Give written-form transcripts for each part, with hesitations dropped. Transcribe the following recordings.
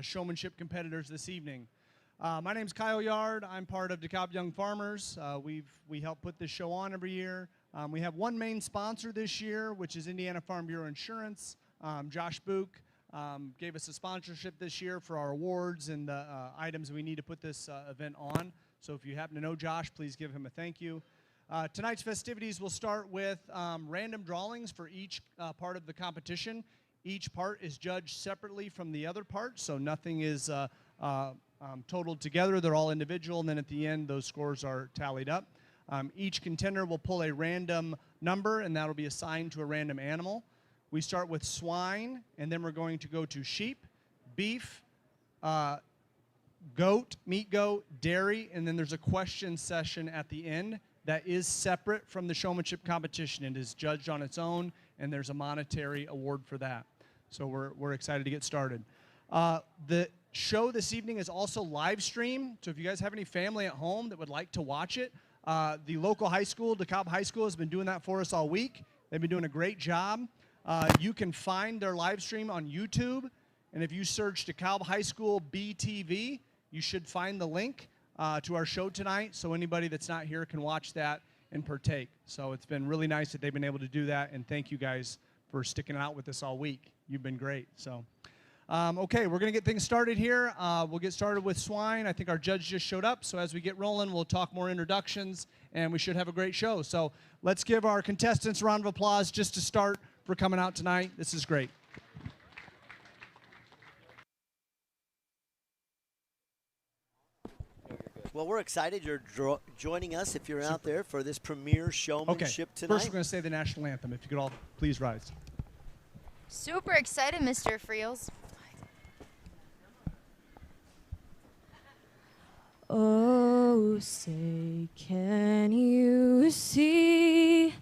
showmanship competitors this evening. My name's Kyle Yard. I'm part of DeKalb Young Farmers. We help put this show on every year. We have one main sponsor this year, which is Indiana Farm Bureau Insurance. Josh Book gave us a sponsorship this year for our awards and the items we need to put this event on. So if you happen to know Josh, please give him a thank you. Tonight's festivities will start with random drawings for each part of the competition. Each part is judged separately from the other part, so nothing is totaled together. They're all individual, and then at the end, those scores are tallied up. Each contender will pull a random number, and that'll be assigned to a random animal. We start with swine, and then we're going to go to sheep, beef, goat, meat goat, dairy, and then there's a question session at the end that is separate from the showmanship competition. It is judged on its own, and there's a monetary award for that. So we're excited to get started. The show this evening is also live stream, so if you guys have any family at home that would like to watch it, the local high school, DeKalb High School, has been doing that for us all week. They've been doing a great job. You can find their live stream on YouTube, and if you search DeKalb High School BTV, you should find the link to our show tonight, so anybody that's not here can watch that and partake. So it's been really nice that they've been able to do that, and thank you guys for sticking it out with us all week. You've been great. So, okay, we're going to get things started here. We'll get started with swine. I think our judge just showed up, so as we get rolling, we'll talk more introductions, and we should have a great show. So let's give our contestants a round of applause just to start for coming out tonight. This is great. Well, we're excited you're joining us if you're out there for this premier showmanship tonight. First we're going to say the national anthem. If you could all please rise. Super excited, Mr. Friels. Oh, say, can you see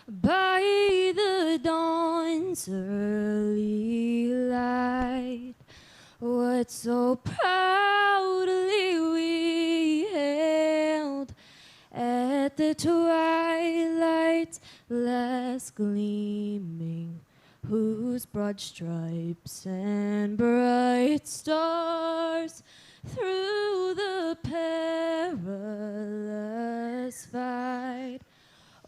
by the dawn's early light what so proudly we hailed at the twilight's last gleaming, whose broad stripes and bright stars through the perilous fight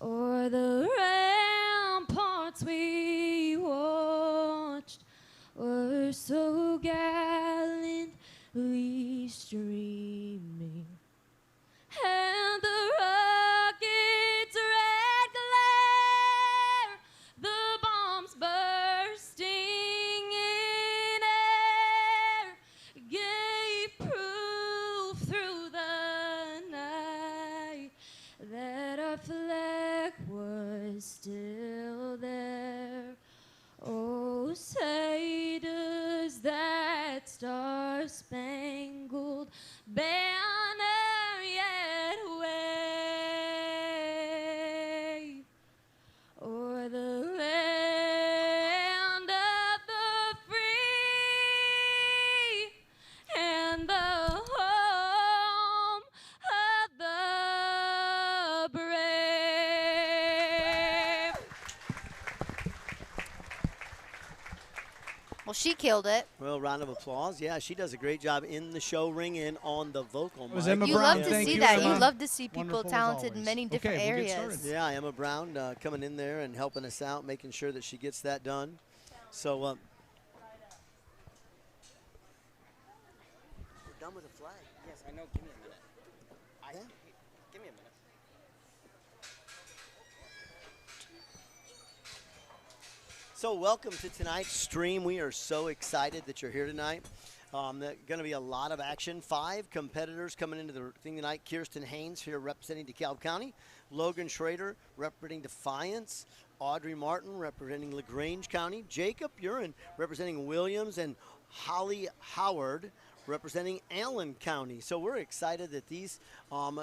o'er the ramparts we watched were so gallantly streaming, and the rocket's red glare, the bombs bursting in air, gave proof through the night that our flag was still there. Oh, say does that star-spangled banner yet wave o'er the land of the free and the home of the brave? Well, she killed it. Well, round of applause. Yeah, she does a great job in the show ring and on the vocal mic. Emma You Brown. love to Thank see you, that. Emma. You love to see people Wonderful as talented in always. many different Okay, we'll get areas. started. Yeah, Emma Brown coming in there and helping us out, making sure that she gets that done. So we're done with the flag. Yes, I know. Give me a minute. Yeah. Give me a minute. So welcome to tonight's stream. We are so excited that you're here tonight. There's going to be a lot of action. 5 competitors coming into the thing tonight. Kirsten Haynes here representing DeKalb County. Logan Schrader representing Defiance. Audrey Martin representing LaGrange County. Jacob Urin representing Williams. And Holly Howard representing Allen County. So we're excited that these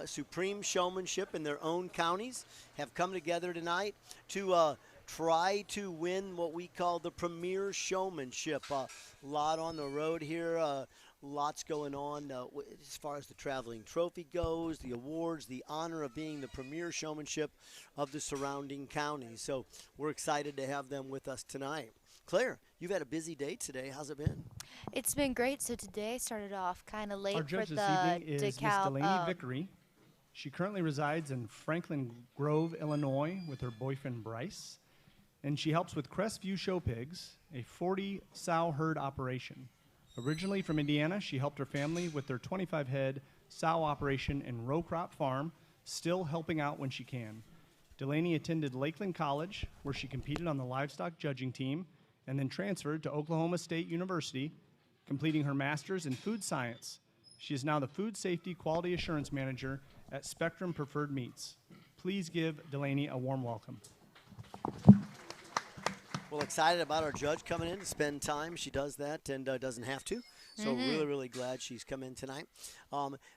supreme showmanship in their own counties have come together tonight to try to win what we call the premier showmanship. A lot on the road here, lots going on as far as the traveling trophy goes, the awards, the honor of being the premier showmanship of the surrounding counties. So we're excited to have them with us tonight. Claire, you've had a busy day today. How's it been? It's been great. So today I started off kind of late Our for judge the this evening is Miss DeKalb. Delaney Vickery. She currently resides in Franklin Grove, Illinois, with her boyfriend Bryce, and she helps with Crestview Show Pigs, a 40 sow herd operation. Originally from Indiana, she helped her family with their 25-head sow operation in Row Crop Farm, still helping out when she can. Delaney attended Lakeland College, where she competed on the livestock judging team, and then transferred to Oklahoma State University, completing her master's in food science. She is now the Food Safety Quality Assurance Manager at Spectrum Preferred Meats. Please give Delaney a warm welcome. Well, excited about our judge coming in to spend time. She does that and doesn't have to. So really, really glad she's come in tonight.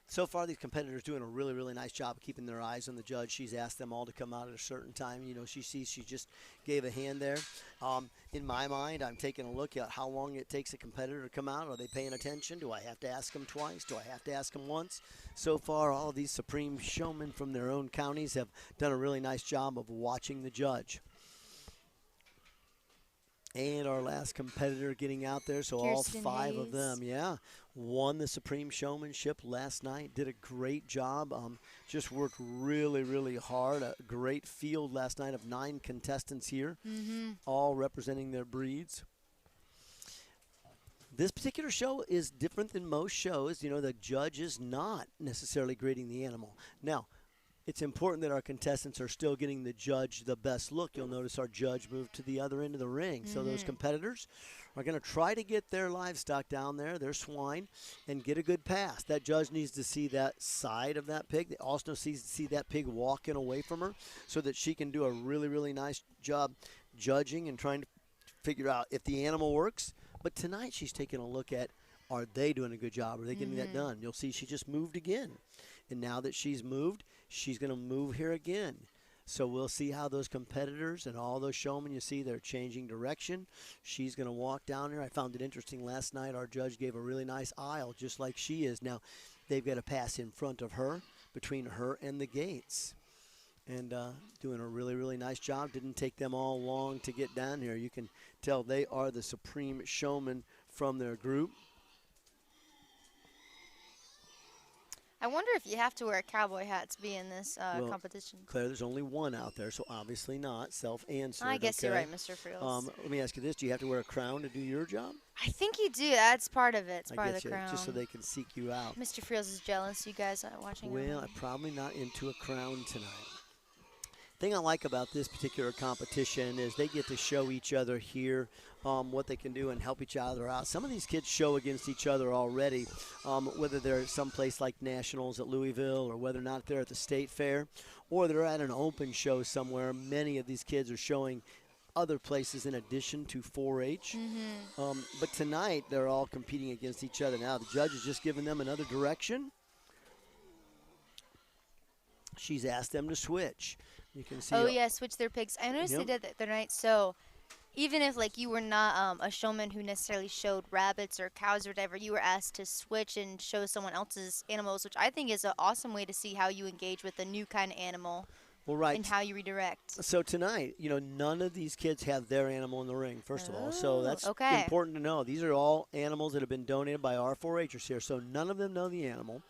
So far, these competitors doing a really, really nice job of keeping their eyes on the judge. She's asked them all to come out at a certain time. You know, she sees she just gave a hand there. In my mind, I'm taking a look at how long it takes a competitor to come out. Are they paying attention? Do I have to ask them twice? Do I have to ask them once? So far, all of these supreme showmen from their own counties have done a really nice job of watching the judge. And our last competitor getting out there, so Kirsten all 5 of Hayes. them, won the Supreme Showmanship last night. Did a great job. Just worked really, really hard. A great field last night of 9 contestants here, all representing their breeds. This particular show is different than most shows. You know, the judge is not necessarily grading the animal. Now, it's important that our contestants are still getting the judge the best look. You'll notice our judge moved to the other end of the ring. So those competitors are going to try to get their livestock down there, their swine, and get a good pass. That judge needs to see that side of that pig. They also see that pig walking away from her so that she can do a really, really nice job judging and trying to figure out if the animal works. But tonight she's taking a look at, are they doing a good job? Are they getting that done? You'll see she just moved again. And now that she's moved, she's going to move here again. So we'll see how those competitors and all those showmen, you see, they're changing direction. She's going to walk down here. I found it interesting last night. Our judge gave a really nice aisle, just like she is. Now, they've got to pass in front of her, between her and the gates. And doing a really, really nice job. Didn't take them all long to get down here. You can tell they are the supreme showmen from their group. I wonder if you have to wear a cowboy hat to be in this competition. Claire, there's only one out there, so obviously not. Self-answered. I guess okay? you're right, Mr. Friels. Let me ask you this. Do you have to wear a crown to do your job? I think you do. That's part of it. It's part of the you, crown. just so they can seek you out. Mr. Friels is jealous. You guys are watching. Well, I'm probably not into a crown tonight. Thing I like about this particular competition is they get to show each other here what they can do and help each other out. Some of these kids show against each other already, whether they're someplace like Nationals at Louisville or whether or not they're at the State Fair or they're at an open show somewhere. Many of these kids are showing other places in addition to 4-H. But tonight they're all competing against each other. Now the judge has just given them another direction. She's asked them to switch. You can see. Oh yeah, switch their pigs. I noticed they did that the other night. So even if like you were not a showman who necessarily showed rabbits or cows or whatever, you were asked to switch and show someone else's animals, which I think is an awesome way to see how you engage with a new kind of animal. Well, right. And how you redirect. So tonight, you know, none of these kids have their animal in the ring, first of all. So that's important to know. These are all animals that have been donated by our 4-Hers here. So none of them know the animal.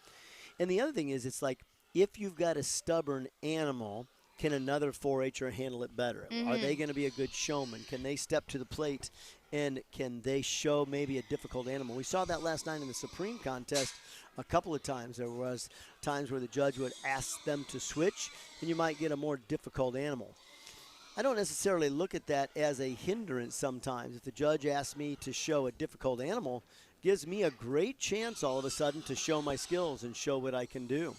And the other thing is, it's like if you've got a stubborn animal, can another 4-Her handle it better? Are they going to be a good showman? Can they step to the plate and can they show maybe a difficult animal? We saw that last night in the Supreme contest a couple of times. There was times where the judge would ask them to switch and you might get a more difficult animal. I don't necessarily look at that as a hindrance sometimes. If the judge asks me to show a difficult animal, gives me a great chance all of a sudden to show my skills and show what I can do.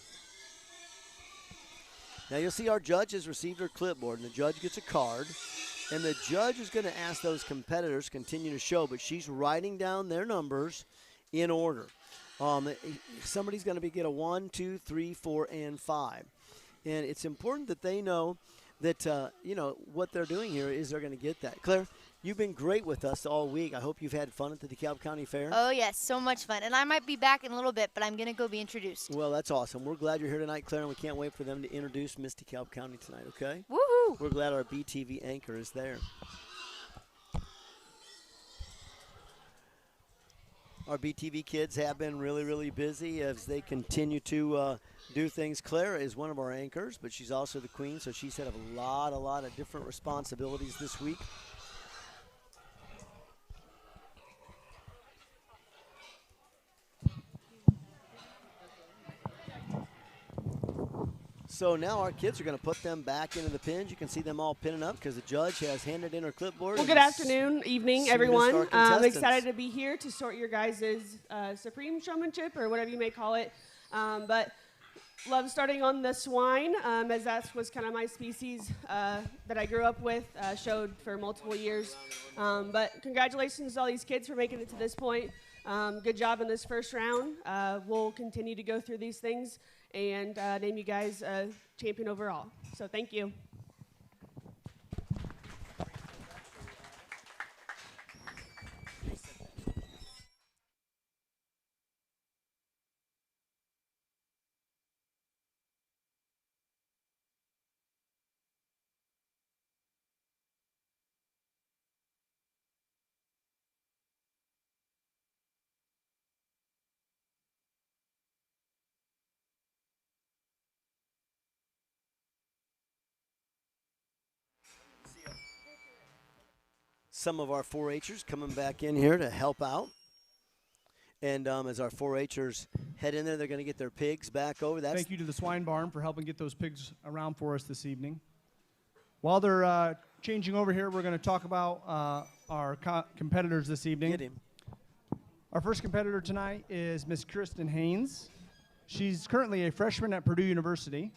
Now you'll see our judge has received her clipboard, and the judge gets a card, and the judge is going to ask those competitors to continue to show, but she's writing down their numbers in order. Somebody's going to get a 1, 2, 3, 4, and 5. And it's important that they know that, you know, what they're doing here is they're going to get that. Claire, you've been great with us all week. I hope you've had fun at the DeKalb County Fair. Oh, yes, so much fun. And I might be back in a little bit, but I'm going to go be introduced. Well, that's awesome. We're glad you're here tonight, Claire, and we can't wait for them to introduce Miss DeKalb County tonight, okay? Woohoo! We're glad our BTV anchor is there. Our BTV kids have been really, really busy as they continue to do things. Claire is one of our anchors, but she's also the queen, so she's had a lot of different responsibilities this week. So now our kids are going to put them back into the pins. You can see them all pinning up because the judge has handed in her clipboard. Well, good afternoon, evening, everyone. I'm excited to be here to sort your guys' Supreme Showmanship, or whatever you may call it. But love starting on the swine, as that was kind of my species that I grew up with, showed for multiple years. But congratulations to all these kids for making it to this point. Good job in this first round. We'll continue to go through these things and name you guys champion overall. So thank you. Some of our 4-H'ers coming back in here to help out. And as our 4-H'ers head in there, they're going to get their pigs back over. Thank you to the swine barn for helping get those pigs around for us this evening. While they're changing over here, we're going to talk about our competitors this evening. Get him. Our first competitor tonight is Miss Kirsten Haynes. She's currently a freshman at Purdue University.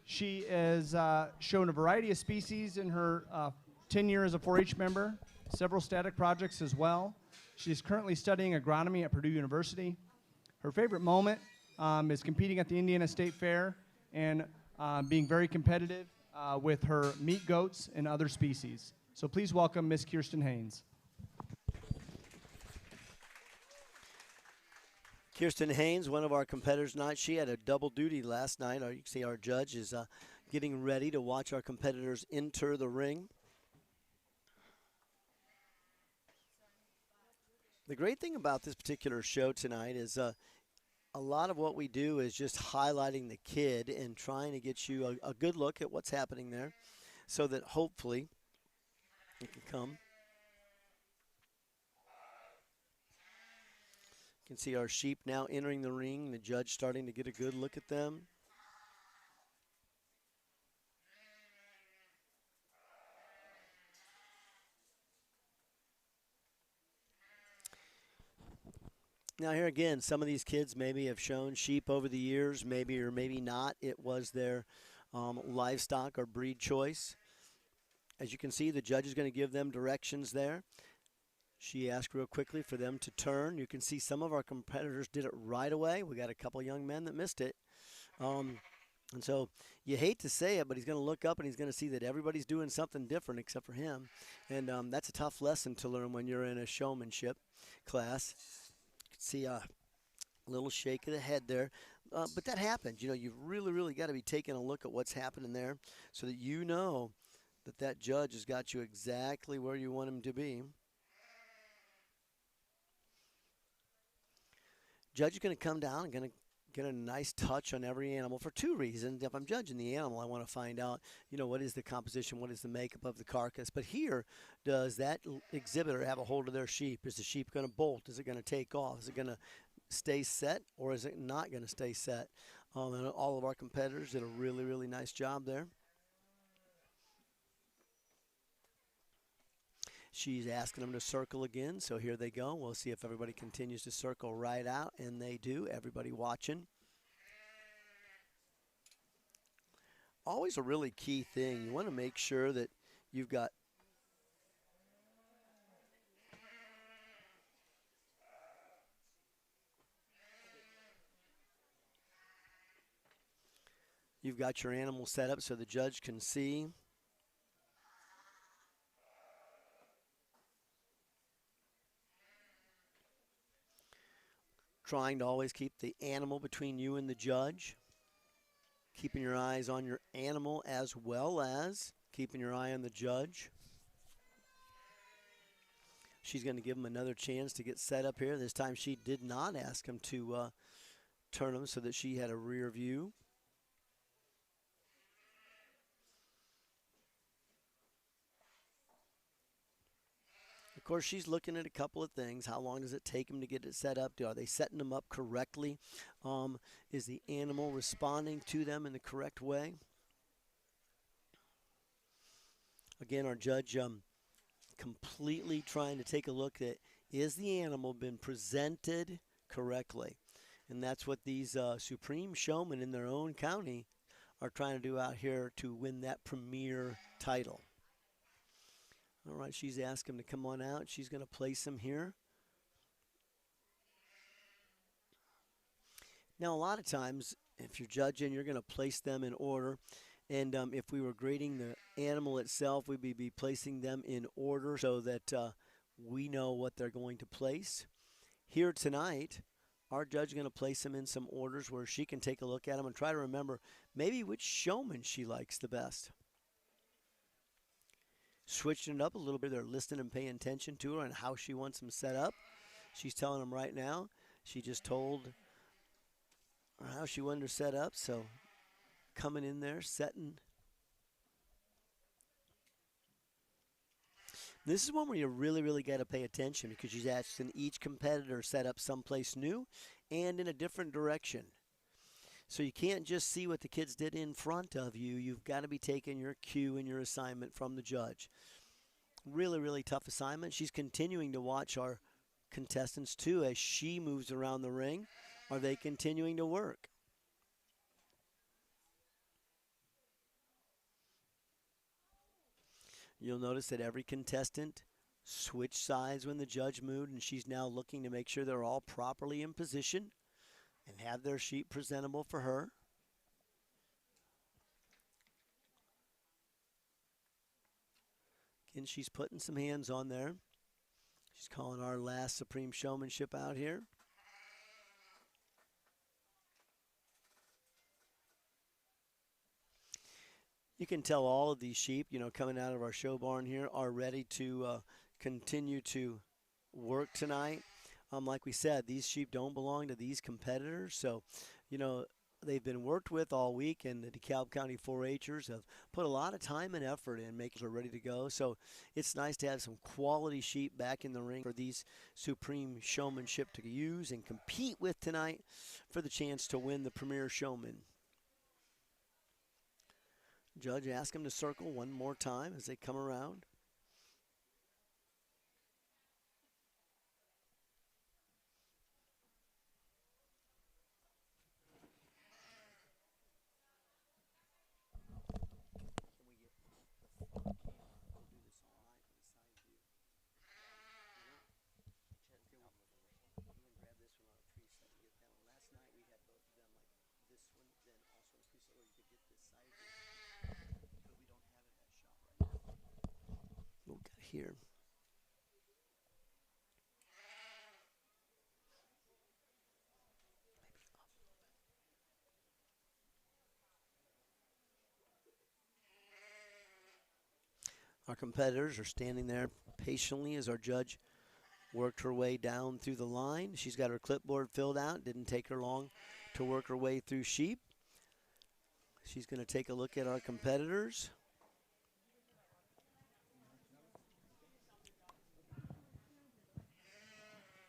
She has shown a variety of species in her tenure as a 4-H member, several static projects as well. She's currently studying agronomy at Purdue University. Her favorite moment is competing at the Indiana State Fair and being very competitive with her meat goats and other species. So please welcome Miss Kirsten Haynes. Kirsten Haynes, one of our competitors tonight. She had a double duty last night. You can see our judge is getting ready to watch our competitors enter the ring. The great thing about this particular show tonight is a lot of what we do is just highlighting the kid and trying to get you a good look at what's happening there so that hopefully it can come. You can see our sheep now entering the ring, the judge starting to get a good look at them. Now here again, some of these kids maybe have shown sheep over the years, maybe or maybe not. It was their livestock or breed choice. As you can see, the judge is going to give them directions there. She asked real quickly for them to turn. You can see some of our competitors did it right away. We got a couple young men that missed it. And so you hate to say it, but he's going to look up and he's going to see that everybody's doing something different except for him. And that's a tough lesson to learn when you're in a showmanship class. See a little shake of the head there. But that happens. You know, you've really got to be taking a look at what's happening there so that you know that judge has got you exactly where you want him to be. Judge is going to come down and going to get a nice touch on every animal for two reasons. If I'm judging the animal, I want to find out, you know, what is the composition, what is the makeup of the carcass. But here, does that exhibitor have a hold of their sheep? Is the sheep going to bolt? Is it going to take off? Is it going to stay set, or is it not going to stay set? And all of our competitors did a really nice job there. She's asking them to circle again, so here they go. We'll see if everybody continues to circle right out, and they do. Everybody watching. Always a really key thing. You want to make sure that you've got your animal set up so the judge can see. Trying to always keep the animal between you and the judge. Keeping your eyes on your animal as well as keeping your eye on the judge. She's going to give him another chance to get set up here. This time she did not ask him to turn him so that she had a rear view. Of course, she's looking at a couple of things. How long does it take them to get it set up? Are they setting them up correctly? Is the animal responding to them in the correct way? Again, our judge completely trying to take a look at, is the animal been presented correctly? And that's what these supreme showmen in their own county are trying to do out here to win that premier title. All right, she's asked him to come on out. She's going to place him here. Now, a lot of times, if you're judging, you're going to place them in order. And if we were grading the animal itself, we'd be placing them in order so that we know what they're going to place. Here tonight, our judge is going to place them in some orders where she can take a look at them and try to remember maybe which showman she likes the best. Switching it up a little bit, they're listening and paying attention to her and how she wants them set up. She's telling them right now. She just told how she wanted her set up, so coming in there, setting. This is one where you really got to pay attention because she's asking each competitor set up someplace new and in a different direction. So you can't just see what the kids did in front of you. You've got to be taking your cue and your assignment from the judge. Really tough assignment. She's continuing to watch our contestants too as she moves around the ring. Are they continuing to work? You'll notice that every contestant switched sides when the judge moved, and she's now looking to make sure they're all properly in position and have their sheep presentable for her. Again, she's putting some hands on there. She's calling our last Supreme Showmanship out here. You can tell all of these sheep, coming out of our show barn here are ready to continue to work tonight. Like we said, these sheep don't belong to these competitors. So, they've been worked with all week, and the DeKalb County 4-H'ers have put a lot of time and effort in making sure they're ready to go. So it's nice to have some quality sheep back in the ring for these Supreme Showmanship to use and compete with tonight for the chance to win the Premier Showman. Judge asked him to circle one more time as they come around. Here. Our competitors are standing there patiently as our judge worked her way down through the line. She's got her clipboard filled out. Didn't take her long to work her way through sheep. She's going to take a look at our competitors.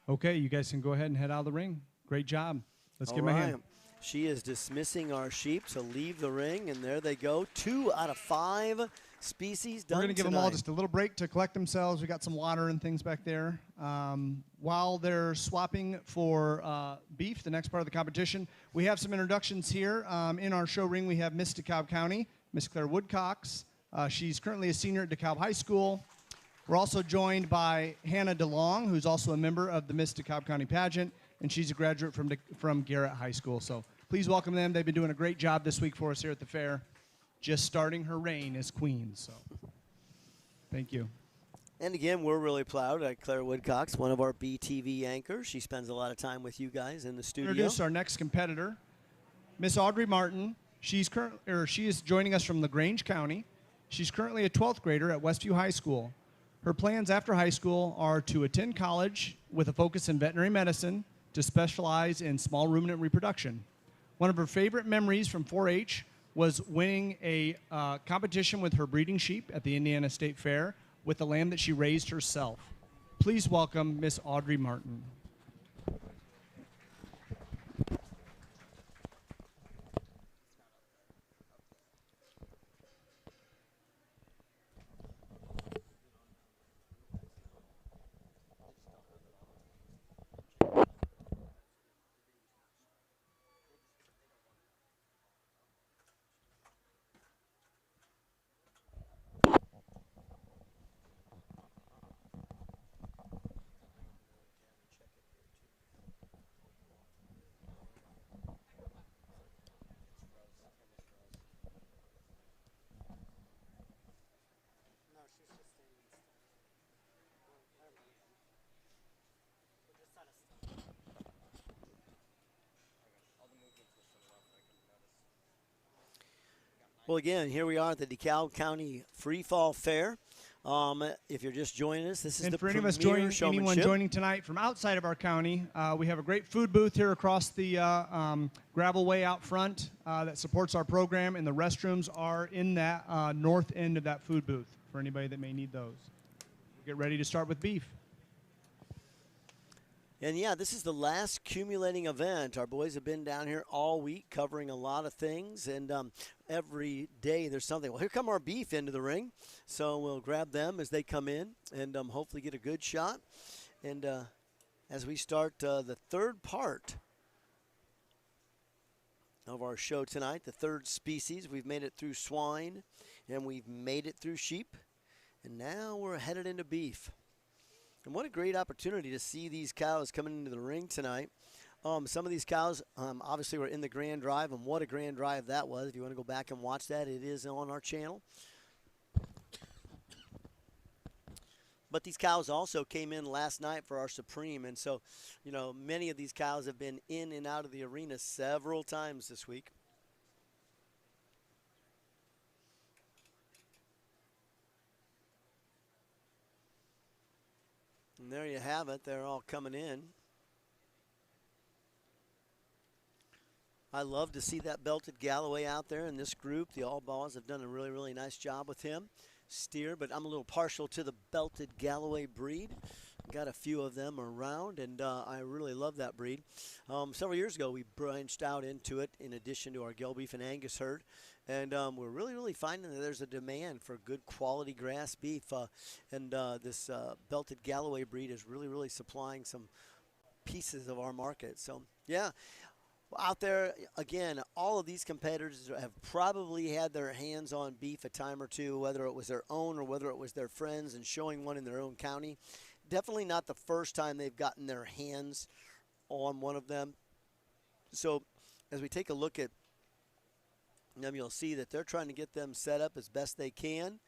Okay, you guys can go ahead and head out of the ring. Great job. Let's give them a hand. She is dismissing our sheep to leave the ring, and there they go. 2 out of 5 species done. We're going to give them all just a little break to collect themselves. We got some water and things back there. While they're swapping for beef, the next part of the competition, we have some introductions here. In our show ring, we have Miss DeKalb County, Miss Claire Woodcox. She's currently a senior at DeKalb High School. We're also joined by Hannah DeLong, who's also a member of the Miss DeKalb County pageant, and she's a graduate from Garrett High School. So please welcome them. They've been doing a great job this week for us here at the fair, just starting her reign as queen. So thank you. And again, we're really proud of Claire Woodcox, one of our BTV anchors. She spends a lot of time with you guys in the studio. Introduce our next competitor, Miss Audrey Martin. She is joining us from LaGrange County. She's currently a 12th grader at Westview High School. Her plans after high school are to attend college with a focus in veterinary medicine to specialize in small ruminant reproduction. One of her favorite memories from 4-H was winning a competition with her breeding sheep at the Indiana State Fair with the lamb that she raised herself. Please welcome Miss Audrey Martin. Well, again, here we are at the DeKalb County Free Fall Fair. If you're just joining us, this is And the for any of us premier anyone showmanship. joining tonight from outside of our county, we have a great food booth here across the gravel way out front that supports our program, and the restrooms are in that north end of that food booth for anybody that may need those. We'll get ready to start with beef. And yeah, this is the last accumulating event. Our boys have been down here all week covering a lot of things, and every day there's something. Well, here come our beef into the ring, so we'll grab them as they come in and hopefully get a good shot. And as we start the third part of our show tonight, the third species, we've made it through swine, and we've made it through sheep, and now we're headed into beef. And what a great opportunity to see these cows coming into the ring tonight. Some of these cows obviously were in the grand drive, and what a grand drive that was. If you want to go back and watch that, it is on our channel. But these cows also came in last night for our Supreme, and so, you know, many of these cows have been in and out of the arena several times this week. And there you have it. They're all coming in. I love to see that belted Galloway out there in this group. The All Balls have done a really, really nice job with him. Steer, but I'm a little partial to the belted Galloway breed. Got a few of them around, and I really love that breed. Several years ago, we branched out into it in addition to our Gel Beef and Angus herd. And we're really, really finding that there's a demand for good quality grass beef. This belted Galloway breed is really, really supplying some pieces of our market. So, yeah, out there, again, all of these competitors have probably had their hands on beef a time or two, whether it was their own or whether it was their friends and showing one in their own county. Definitely not the first time they've gotten their hands on one of them. So, as we take a look at them, you'll see that they're trying to get them set up as best they can.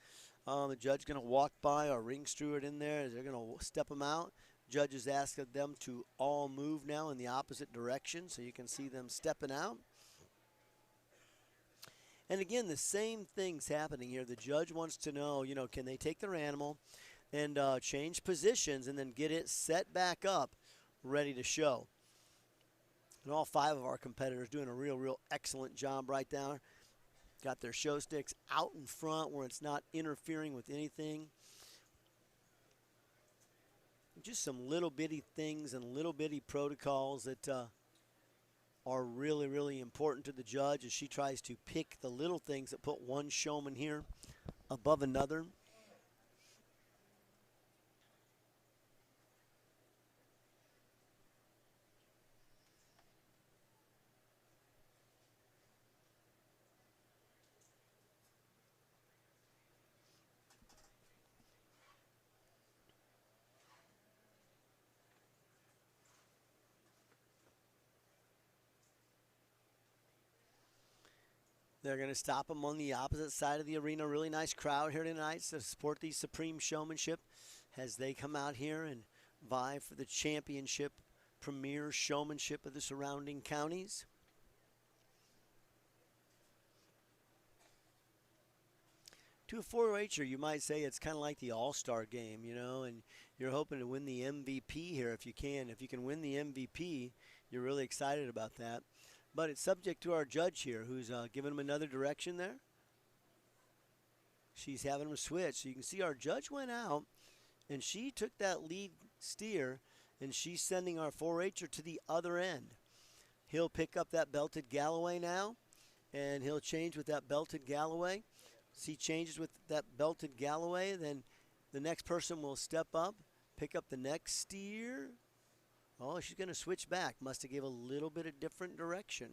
The judge going to walk by our ring steward in there. They're going to step them out. Judge is asking them to all move now in the opposite direction, so you can see them stepping out. And again, the same thing's happening here. The judge wants to know, you know, can they take their animal and change positions and then get it set back up, ready to show. And all 5 of our competitors doing a real excellent job right there. Got their show sticks out in front where it's not interfering with anything. Just some little bitty things and little bitty protocols that are really, really important to the judge as she tries to pick the little things that put one showman here above another. They're going to stop them on the opposite side of the arena. Really nice crowd here tonight to support the Supreme Showmanship as they come out here and vie for the championship, premier showmanship of the surrounding counties. To a 4-H'er, you might say it's kind of like the All-Star game, you know, and you're hoping to win the MVP here if you can. If you can win the MVP, you're really excited about that. But it's subject to our judge here, who's giving him another direction there. She's having him switch. So you can see our judge went out, and she took that lead steer, and she's sending our 4-H'er to the other end. He'll pick up that belted Galloway now, and he'll change with that belted Galloway. As he changes with that belted Galloway, then the next person will step up, pick up the next steer. Oh, she's going to switch back. Must have gave a little bit of different direction.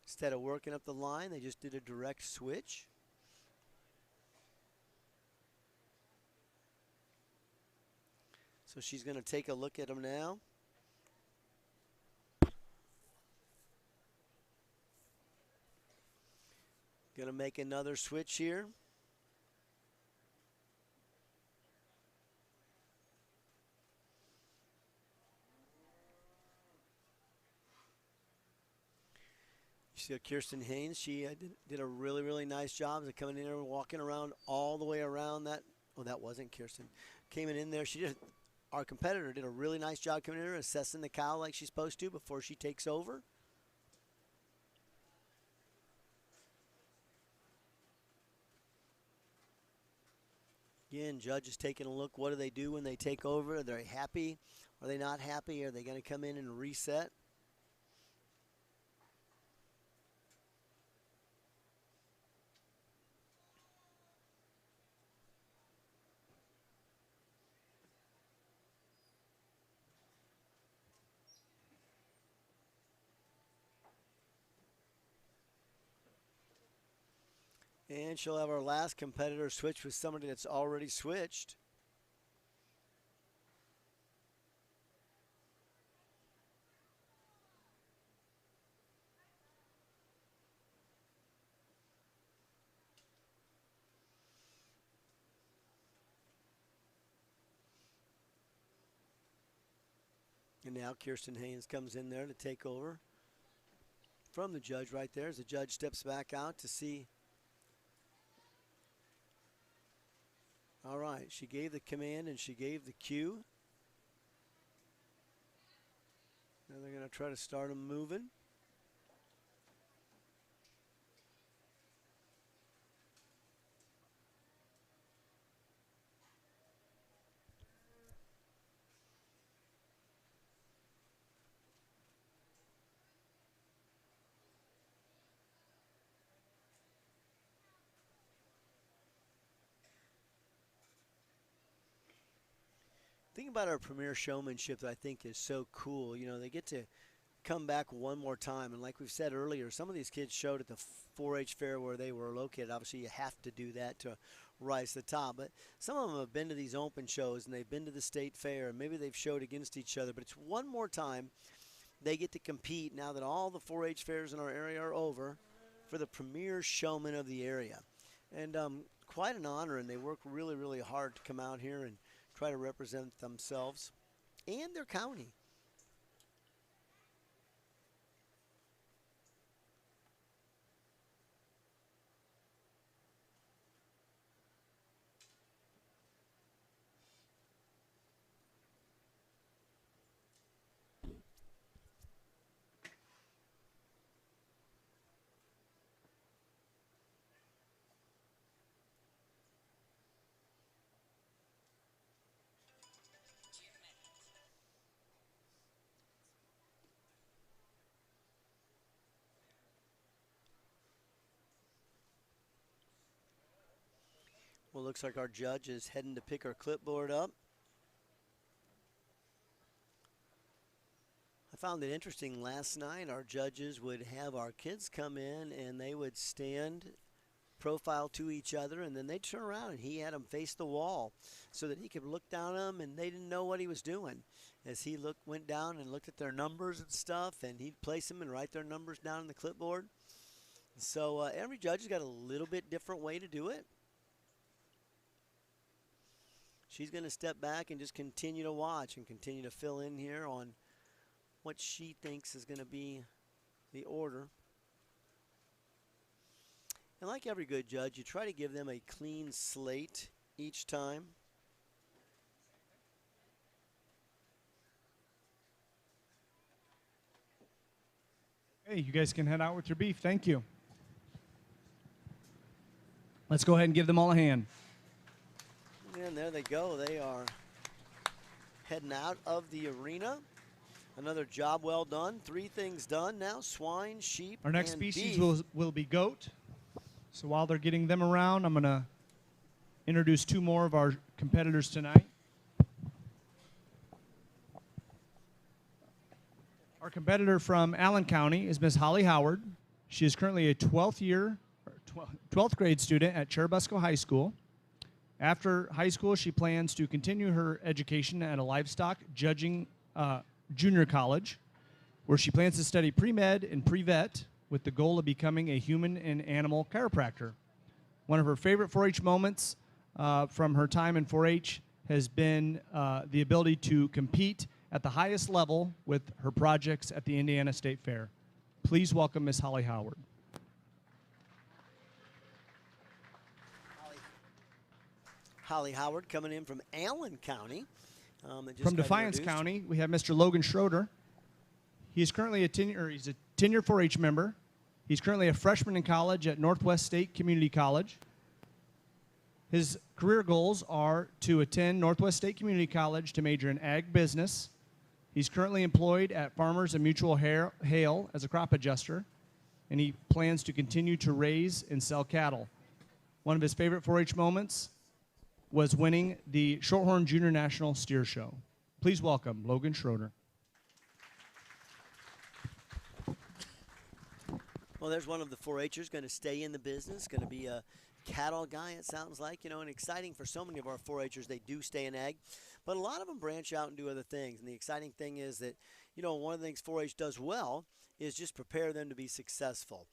Instead of working up the line, they just did a direct switch. So she's going to take a look at him now. Going to make another switch here. You see Kirsten Haynes, she did a really, really nice job of coming in there and walking around all the way around that. Oh, that wasn't Kirsten. Came in there. Our competitor did a really nice job coming in there, assessing the cow like she's supposed to before she takes over. Again, judge is taking a look. What do they do when they take over? Are they happy? Are they not happy? Are they going to come in and reset? And she'll have our last competitor switch with somebody that's already switched. And now Kirsten Haynes comes in there to take over from the judge right there as the judge steps back out to see. All right, she gave the command and she gave the cue. Now they're going to try to start them moving. Thing about our premier showmanship that I think is so cool, you know, they get to come back one more time. And like we've said earlier, some of these kids showed at the 4-H fair where they were located. Obviously, you have to do that to rise to the top. But some of them have been to these open shows, and they've been to the state fair, and maybe they've showed against each other. But it's one more time they get to compete now that all the 4-H fairs in our area are over for the premier showman of the area. And quite an honor, and they work really, really hard to come out here and try to represent themselves and their county. Well, looks like our judge is heading to pick our clipboard up. I found it interesting last night. Our judges would have our kids come in and they would stand profile to each other, and then they'd turn around and he had them face the wall so that he could look down at them and they didn't know what he was doing. As he went down and looked at their numbers and stuff, and he'd place them and write their numbers down on the clipboard. So every judge has got a little bit different way to do it. She's going to step back and just continue to watch and continue to fill in here on what she thinks is going to be the order. And like every good judge, you try to give them a clean slate each time. Hey, you guys can head out with your beef. Thank you. Let's go ahead and give them all a hand. And there they go. They are heading out of the arena. Another job well done. 3 things done now: swine, sheep, Our next and species beef. will be goat. So while they're getting them around, I'm going to introduce 2 more of our competitors tonight. Our competitor from Allen County is Miss Holly Howard. She is currently a 12th grade student at Churubusco High School. After high school, she plans to continue her education at a livestock judging junior college, where she plans to study pre-med and pre-vet with the goal of becoming a human and animal chiropractor. One of her favorite 4-H moments from her time in 4-H has been the ability to compete at the highest level with her projects at the Indiana State Fair. Please welcome Miss Holly Howard. Holly Howard coming in from Allen County. From Defiance County, we have Mr. Logan Schroeder. He is currently he's a tenured 4-H member. He's currently a freshman in college at Northwest State Community College. His career goals are to attend Northwest State Community College to major in ag business. He's currently employed at Farmers and Mutual Hail as a crop adjuster, and he plans to continue to raise and sell cattle. One of his favorite 4-H moments was winning the Shorthorn Junior National Steer Show. Please welcome Logan Schroeder. Well, there's one of the 4-Hers going to stay in the business, going to be a cattle guy, it sounds like, and exciting for so many of our 4-Hers. They do stay in ag, but a lot of them branch out and do other things. And the exciting thing is that, one of the things 4-H does well is just prepare them to be successful.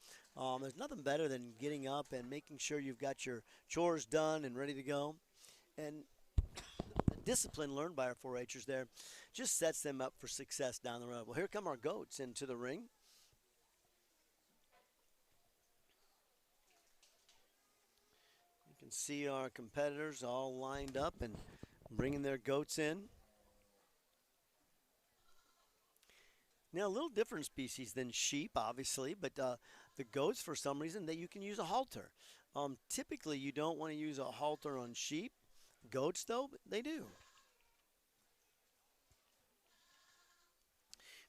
There's nothing better than getting up and making sure you've got your chores done and ready to go. And the discipline learned by our 4-Hers there just sets them up for success down the road. Well, here come our goats into the ring. You can see our competitors all lined up and bringing their goats in. Now, a little different species than sheep, obviously, but the goats, for some reason, you can use a halter. Typically, you don't want to use a halter on sheep. Goats, though, they do.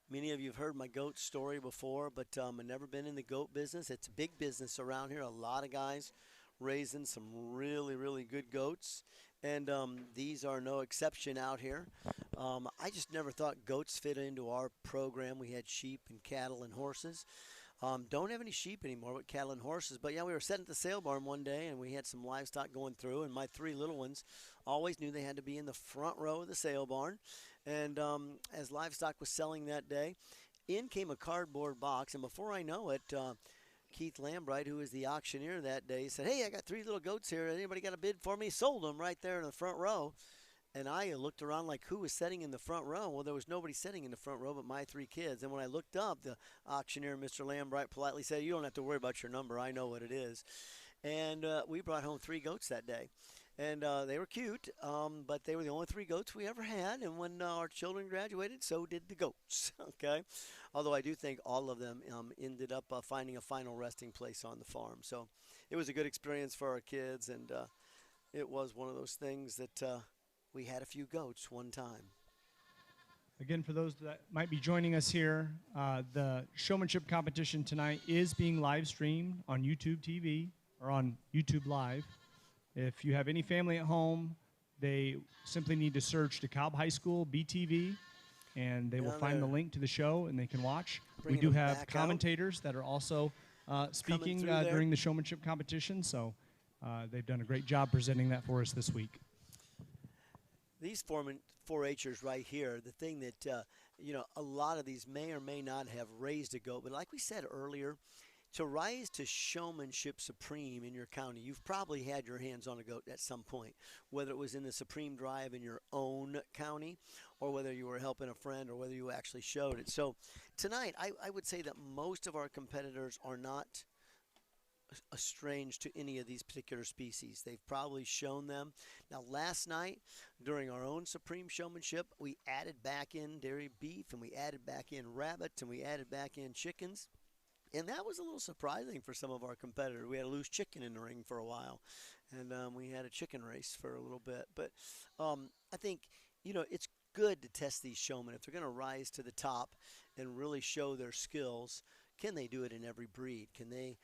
Many of you have heard my goat story before, but I've never been in the goat business. It's a big business around here. A lot of guys raising some really, really good goats, and these are no exception out here. I just never thought goats fit into our program. We had sheep and cattle and horses. Don't have any sheep anymore, but cattle and horses. But yeah, we were sitting at the sale barn one day, and we had some livestock going through, and my 3 little ones always knew they had to be in the front row of the sale barn. And as livestock was selling that day, in came a cardboard box, and before I know it, Keith Lambright, who was the auctioneer that day, said, "Hey, I got 3 little goats here. Anybody got a bid for me?" Sold them right there in the front row. And I looked around like, who was sitting in the front row? Well, there was nobody sitting in the front row but my 3 kids. And when I looked up, the auctioneer, Mr. Lambright, politely said, "You don't have to worry about your number. I know what it is." And we brought home 3 goats that day. And they were cute, but they were the only 3 goats we ever had. And when our children graduated, so did the goats, okay? Although I do think all of them ended up finding a final resting place on the farm. So it was a good experience for our kids, and it was one of those things that we had a few goats one time. Again, for those that might be joining us here, the showmanship competition tonight is being live streamed on YouTube TV or on YouTube Live. If you have any family at home, they simply need to search DeKalb High School BTV, and they will find the link to the show, and they can watch. We do have commentators that are also speaking during the showmanship competition, so they've done a great job presenting that for us this week. These 4-Hers right here, the thing that, a lot of these may or may not have raised a goat, but like we said earlier, to rise to showmanship supreme in your county, you've probably had your hands on a goat at some point, whether it was in the Supreme Drive in your own county or whether you were helping a friend or whether you actually showed it. So tonight, I would say that most of our competitors are not strange to any of these particular species. They've probably shown them. Now, last night, during our own Supreme Showmanship, we added back in dairy beef, and we added back in rabbits, and we added back in chickens. And that was a little surprising for some of our competitors. We had a loose chicken in the ring for a while, and we had a chicken race for a little bit. But I think, it's good to test these showmen. If they're going to rise to the top and really show their skills, can they do it in every breed? Can they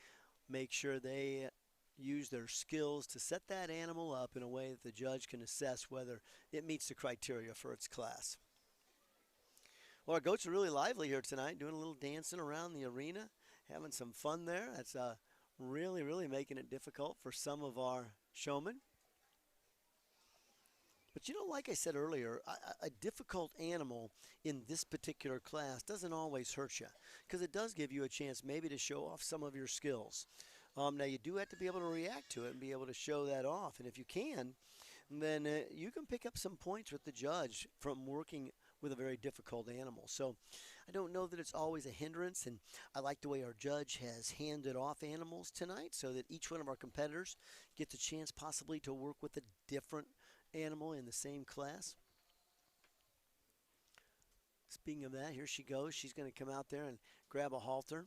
make sure they use their skills to set that animal up in a way that the judge can assess whether it meets the criteria for its class? Well, our goats are really lively here tonight, doing a little dancing around the arena, having some fun there. That's really, really making it difficult for some of our showmen. But like I said earlier, a difficult animal in this particular class doesn't always hurt you, because it does give you a chance maybe to show off some of your skills. Now, you do have to be able to react to it and be able to show that off. And if you can, then you can pick up some points with the judge from working with a very difficult animal. So I don't know that it's always a hindrance, and I like the way our judge has handed off animals tonight so that each one of our competitors gets a chance possibly to work with a different animal in the same class. Speaking of that, here she goes. She's going to come out there and grab a halter.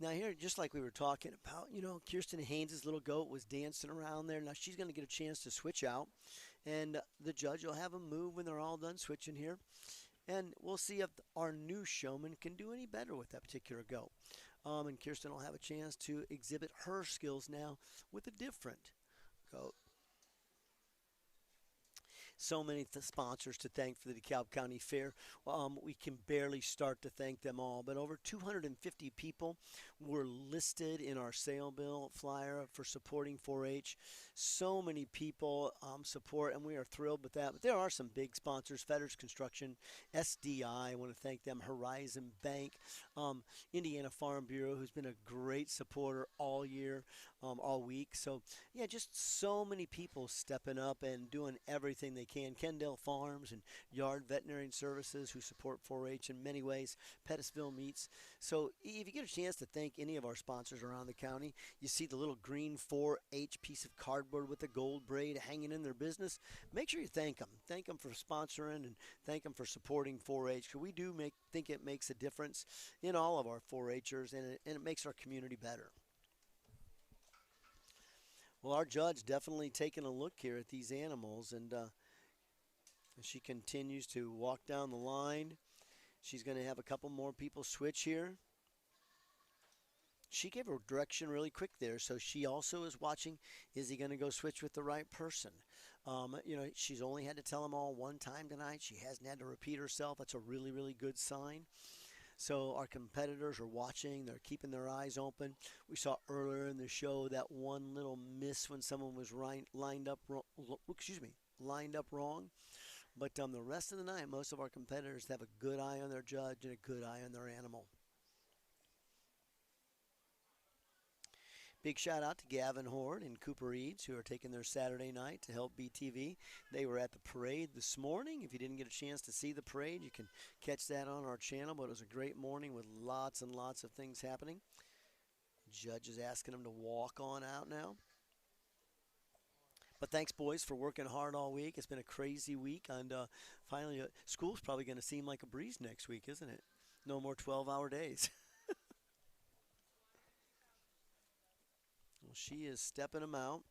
Now here, just like we were talking about, Kirsten Haynes' little goat was dancing around there. Now she's going to get a chance to switch out, and the judge will have them move when they're all done switching here. And we'll see if our new showman can do any better with that particular goat. And Kirsten will have a chance to exhibit her skills now with a different goat. So many sponsors to thank for the DeKalb County Fair. We can barely start to thank them all, but over 250 people were listed in our sale bill flyer for supporting 4-H. So many people support, and we are thrilled with that. But there are some big sponsors: Fetters Construction, SDI, I want to thank them, Horizon Bank, Indiana Farm Bureau, who's been a great supporter all year, all week. So, yeah, just so many people stepping up and doing everything they can. Kendall Farms and Yard Veterinary Services, who support 4-H in many ways. Pettisville Meats. So if you get a chance to thank any of our sponsors around the county, you see the little green 4-H piece of cardboard with the gold braid hanging in their business, make sure you thank them. Thank them for sponsoring and thank them for supporting 4-H, because we do think it makes a difference in all of our 4-Hers, and it makes our community better. Well, our judge definitely taking a look here at these animals, and she continues to walk down the line. She's going to have a couple more people switch here. She gave her direction really quick there, so she also is watching, is he going to go switch with the right person? She's only had to tell them all one time tonight. She hasn't had to repeat herself. That's a really, really good sign. So our competitors are watching. They're keeping their eyes open. We saw earlier in the show that one little miss when someone was lined up wrong. But the rest of the night, most of our competitors have a good eye on their judge and a good eye on their animal. Big shout out to Gavin Horde and Cooper Eads, who are taking their Saturday night to help BTV. They were at the parade this morning. If you didn't get a chance to see the parade, you can catch that on our channel. But it was a great morning with lots and lots of things happening. Judge is asking them to walk on out now. But thanks, boys, for working hard all week. It's been a crazy week, and finally, school's probably going to seem like a breeze next week, isn't it? No more 12-hour days. Well, she is stepping them out.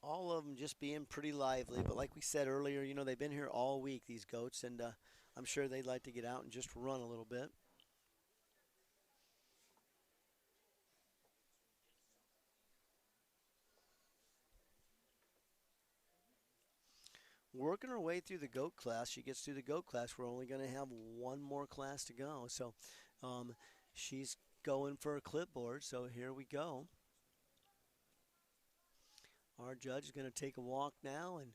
All of them just being pretty lively, but like we said earlier, they've been here all week, these goats, and I'm sure they'd like to get out and just run a little bit. Working her way through the goat class. She gets through the goat class. We're only going to have one more class to go. So she's going for a clipboard. So here we go. Our judge is going to take a walk now, and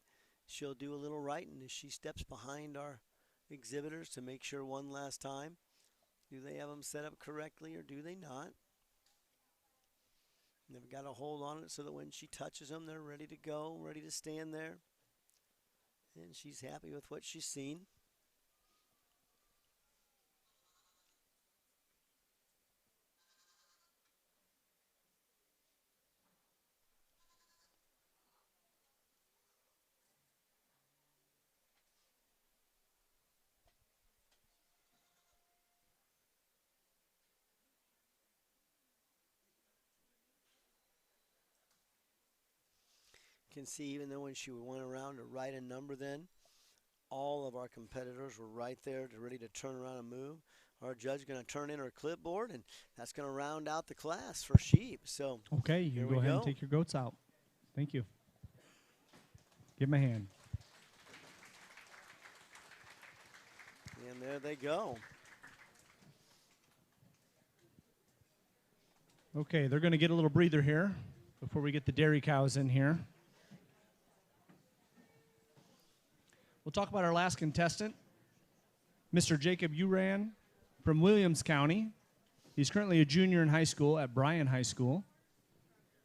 she'll do a little writing as she steps behind our exhibitors to make sure one last time. Do they have them set up correctly or do they not? They've got to hold on it so that when she touches them, they're ready to go, ready to stand there. And she's happy with what she's seen. You can see even though when she went around to write a number then, all of our competitors were right there ready to turn around and move. Our judge is going to turn in her clipboard, and that's going to round out the class for sheep. So Okay, you go ahead and take your goats out. Thank you. Give them a hand. And there they go. Okay, they're going to get a little breather here before we get the dairy cows in here. We'll talk about our last contestant, Mr. Jacob Uran from Williams County. He's currently a junior in high school at Bryan High School.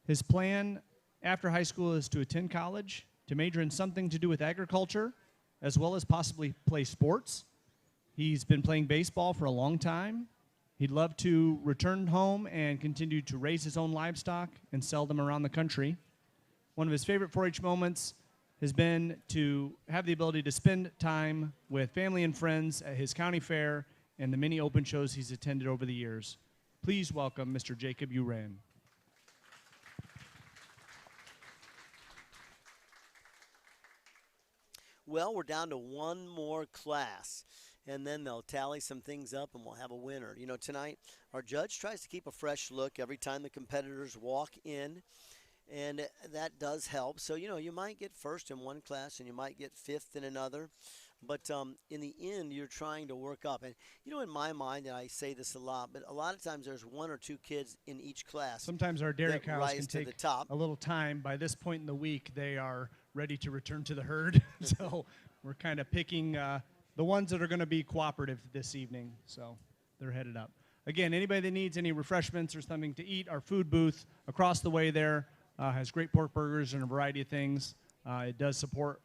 His plan after high school is to attend college, to major in something to do with agriculture, as well as possibly play sports. He's been playing baseball for a long time. He'd love to return home and continue to raise his own livestock and sell them around the country. One of his favorite 4-H moments has been to have the ability to spend time with family and friends at his county fair and the many open shows he's attended over the years. Please welcome Mr. Jacob Uran. Well, we're down to one more class, and then they'll tally some things up and we'll have a winner. You know, tonight our judge tries to keep a fresh look every time the competitors walk in, and that does help. So, you know, you might get first in one class and you might get fifth in another. But in the end, you're trying to work up. And, you know, in my mind, and I say this a lot, but a lot of times there's 1 or 2 kids in each class. Sometimes our dairy cows can take the top. a little time. By this point in the week, they are ready to return to the herd. So we're kind of picking the ones that are going to be cooperative this evening. So they're headed up. Again, anybody that needs any refreshments or something to eat, our food booth across the way there has great pork burgers and a variety of things. It does support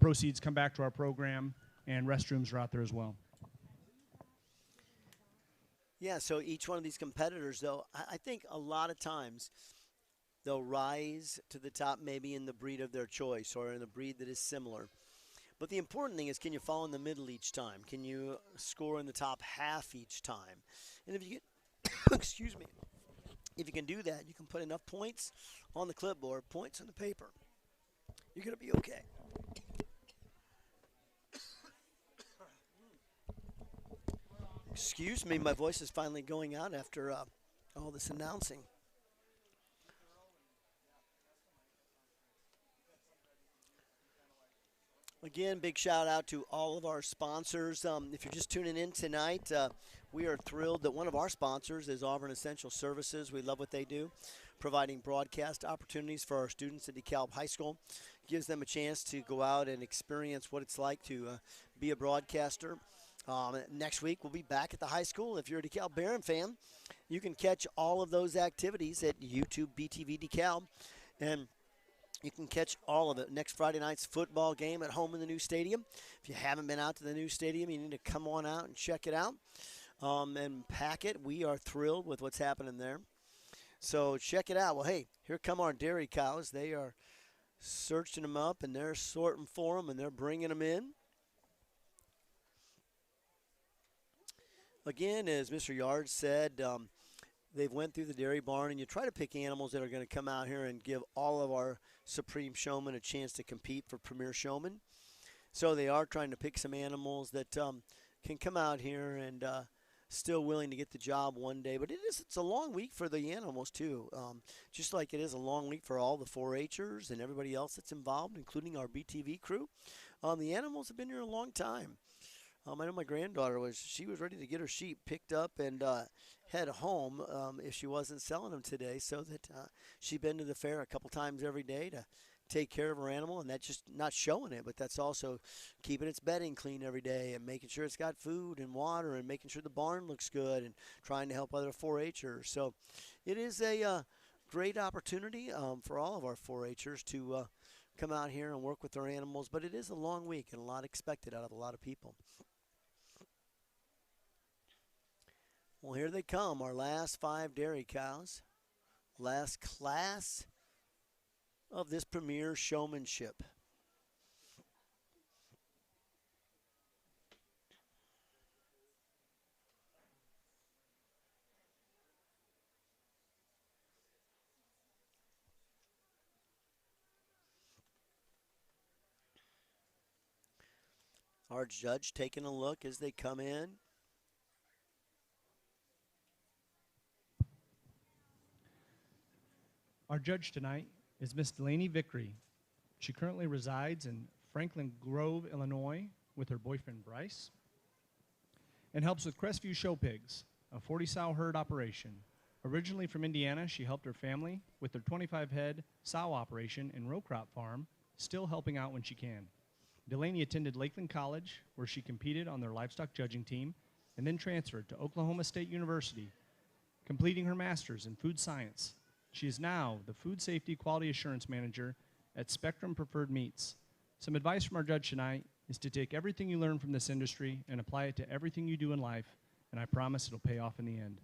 proceeds come back to our program, and restrooms are out there as well. Yeah, so each one of these competitors, though, I think a lot of times they'll rise to the top maybe in the breed of their choice or in a breed that is similar. But the important thing is, can you fall in the middle each time? Can you score in the top half each time? And if you get, excuse me, if you can do that, you can put enough points on the clipboard, points on the paper. You're going to be okay. Excuse me, my voice is finally going out after all this announcing. Again, big shout out to all of our sponsors. If you're just tuning in tonight, we are thrilled that one of our sponsors is Auburn Essential Services. We love what they do, providing broadcast opportunities for our students at DeKalb High School. Gives them a chance to go out and experience what it's like to be a broadcaster. Next week, we'll be back at the high school. If you're a DeKalb Barron fan, you can catch all of those activities at YouTube BTV DeKalb. And you can catch all of it. Next Friday night's football game at home in the new stadium. If you haven't been out to the new stadium, you need to come on out and check it out and pack it. We are thrilled with what's happening there. So check it out. Well, hey, here come our dairy cows. They are searching them up, and they're sorting for them, and they're bringing them in. Again, as Mr. Yard said, they've went through the dairy barn, and you try to pick animals that are going to come out here and give all of our Supreme Showmen a chance to compete for Premier Showman. So they are trying to pick some animals that can come out here and still willing to get the job one day. But it's a long week for the animals, too. Just like it is a long week for all the 4-H'ers and everybody else that's involved, including our BTV crew. The animals have been here a long time. I know my granddaughter was ready to get her sheep picked up and head home if she wasn't selling them today, so that she'd been to the fair a couple times every day to take care of her animal, and that's just not showing it, but that's also keeping its bedding clean every day and making sure it's got food and water and making sure the barn looks good and trying to help other 4-H'ers. So it is a great opportunity for all of our 4-Hers to come out here and work with their animals, but it is a long week and a lot expected out of a lot of people. Well, here they come, our last 5 dairy cows. Last class of this premier showmanship. Our judge taking a look as they come in. Our judge tonight is Miss Delaney Vickery. She currently resides in Franklin Grove, Illinois, with her boyfriend Bryce, and helps with Crestview Show Pigs, a 40-sow herd operation. Originally from Indiana, she helped her family with their 25-head sow operation and row crop farm, still helping out when she can. Delaney attended Lakeland College, where she competed on their livestock judging team, and then transferred to Oklahoma State University, completing her master's in food science. She is now the Food Safety Quality Assurance Manager at Spectrum Preferred Meats. Some advice from our judge tonight is to take everything you learn from this industry and apply it to everything you do in life, and I promise it'll pay off in the end.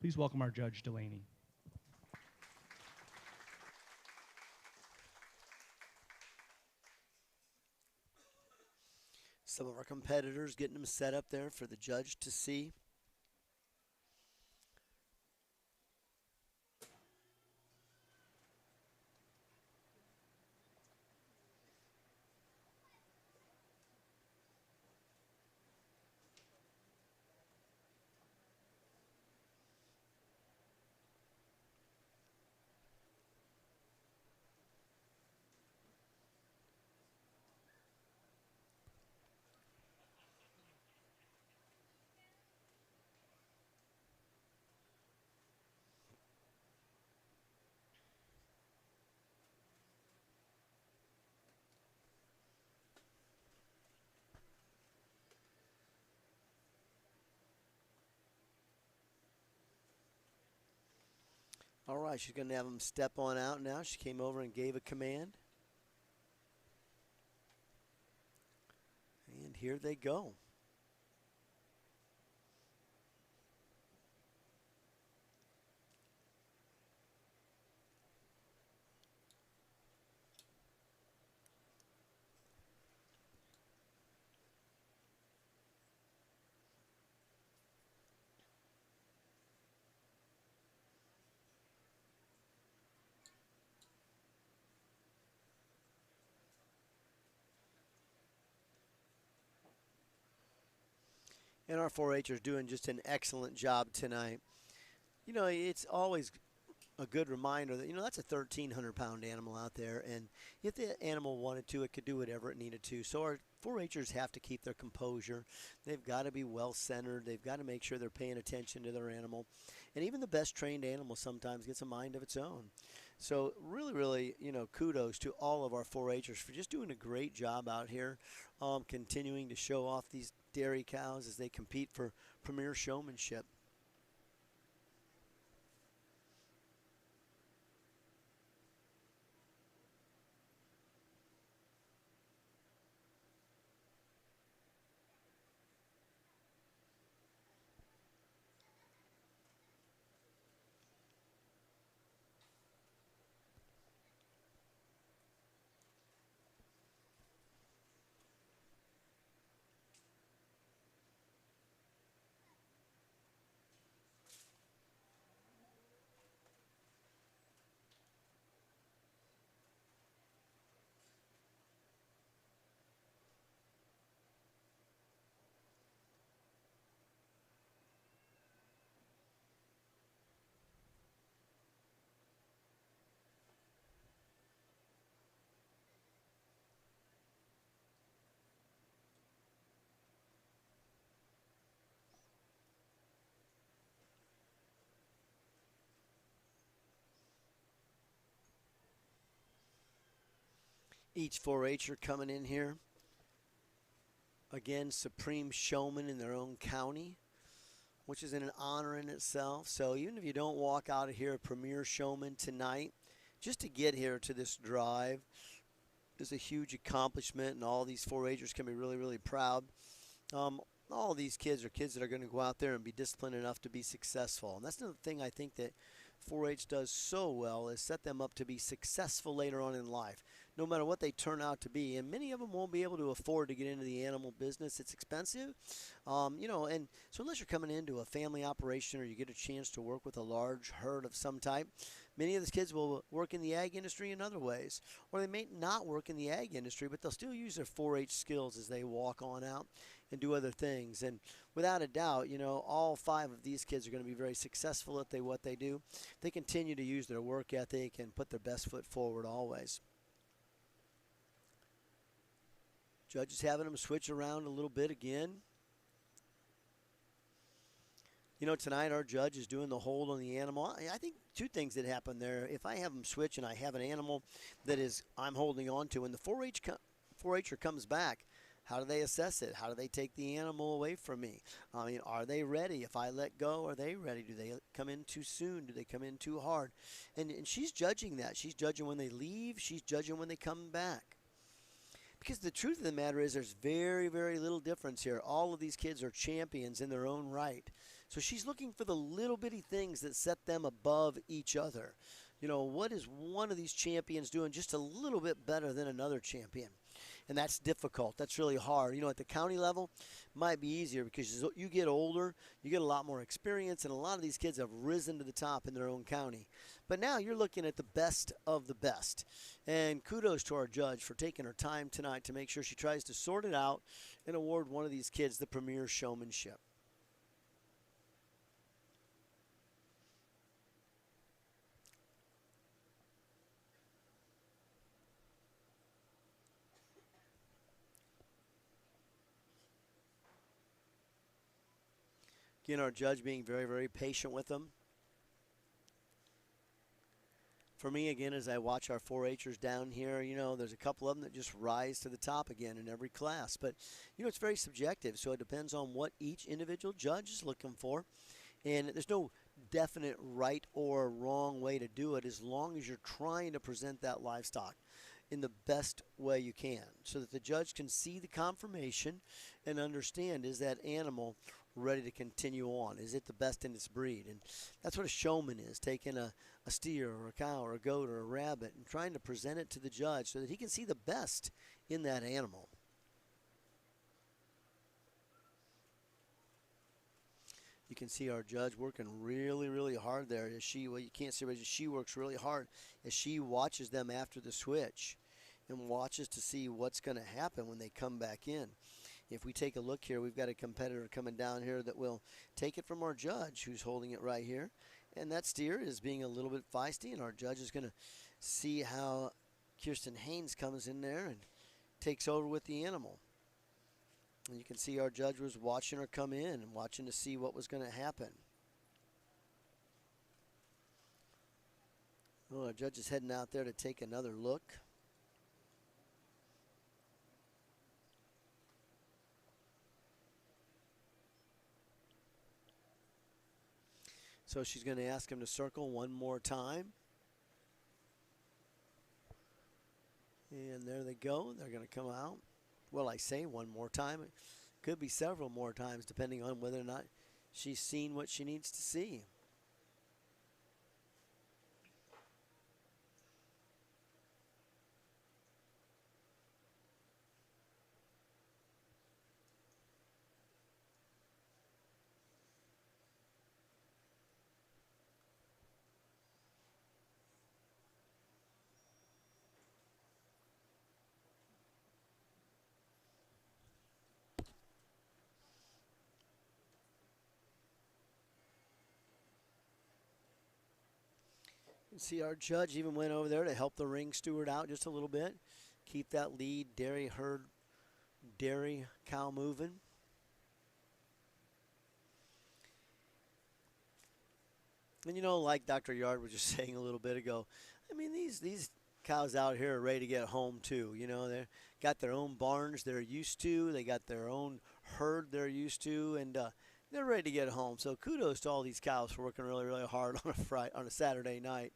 Please welcome our judge, Delaney. Some of our competitors getting them set up there for the judge to see. All right, she's going to have them step on out now. She came over and gave a command. And here they go. And our 4-Hers doing just an excellent job tonight. You know, it's always a good reminder that, you know, that's a 1,300-pound animal out there, and if the animal wanted to, it could do whatever it needed to. So our 4-Hers have to keep their composure. They've got to be well-centered. They've got to make sure they're paying attention to their animal. And even the best trained animal sometimes gets a mind of its own. So really, really, you know, kudos to all of our 4-Hers for just doing a great job out here, continuing to show off these dairy cows as they compete for premier showmanship. Each 4-Her coming in here. Again, supreme showman in their own county. which is an honor in itself. So even if you don't walk out of here a premier showman tonight, just to get here to this drive is a huge accomplishment, and all these 4-Hers can be really, really proud. All these kids are kids that are going to go out there and be disciplined enough to be successful. And that's another thing I think that 4-H does so well, is set them up to be successful later on in life, no matter what they turn out to be. And many of them won't be able to afford to get into the animal business. It's expensive. And so unless you're coming into a family operation or you get a chance to work with a large herd of some type, many of these kids will work in the ag industry in other ways. Or they may not work in the ag industry, but they'll still use their 4-H skills as they walk on out and do other things. And without a doubt, all 5 of these kids are going to be very successful at what they do. They continue to use their work ethic and put their best foot forward always. Judge is having them switch around a little bit again. Tonight our judge is doing the hold on the animal. I think 2 things that happen there. If I have them switch and I have an animal that I'm holding on to, and the 4-H'er comes back, how do they assess it? How do they take the animal away from me? Are they ready? If I let go, are they ready? Do they come in too soon? Do they come in too hard? And she's judging that. She's judging when they leave. She's judging when they come back. Because the truth of the matter is there's very, very little difference here. All of these kids are champions in their own right. So she's looking for the little bitty things that set them above each other. What is one of these champions doing just a little bit better than another champion? And that's difficult. That's really hard. At the county level, it might be easier because you get older, you get a lot more experience, and a lot of these kids have risen to the top in their own county. But now you're looking at the best of the best. And kudos to our judge for taking her time tonight to make sure she tries to sort it out and award one of these kids the premier showmanship. Again, our judge being very, very patient with them. For me, again, as I watch our 4-Hers down here, there's a couple of them that just rise to the top again in every class. But, it's very subjective, so it depends on what each individual judge is looking for. And there's no definite right or wrong way to do it as long as you're trying to present that livestock in the best way you can so that the judge can see the confirmation and understand, is that animal ready to continue on? Is it the best in its breed? And that's what a showman is, taking a steer or a cow or a goat or a rabbit and trying to present it to the judge so that he can see the best in that animal. You can see our judge working really, really hard there. You can't see, but she works really hard as she watches them after the switch and watches to see what's going to happen when they come back in. If we take a look here, we've got a competitor coming down here that will take it from our judge, who's holding it right here. And that steer is being a little bit feisty, and our judge is going to see how Kirsten Haynes comes in there and takes over with the animal. And you can see our judge was watching her come in and watching to see what was going to happen. Well, our judge is heading out there to take another look. So she's going to ask him to circle one more time. And there they go. They're going to come out. Well, I say one more time. It could be several more times depending on whether or not she's seen what she needs to see. You can see our judge even went over there to help the ring steward out just a little bit. Keep that lead dairy cow moving. And like Dr. Yard was just saying a little bit ago, I mean, these cows out here are ready to get home too. They've got their own barns they're used to. They got their own herd they're used to. And they're ready to get home. So kudos to all these cows for working really, really hard on a Saturday night.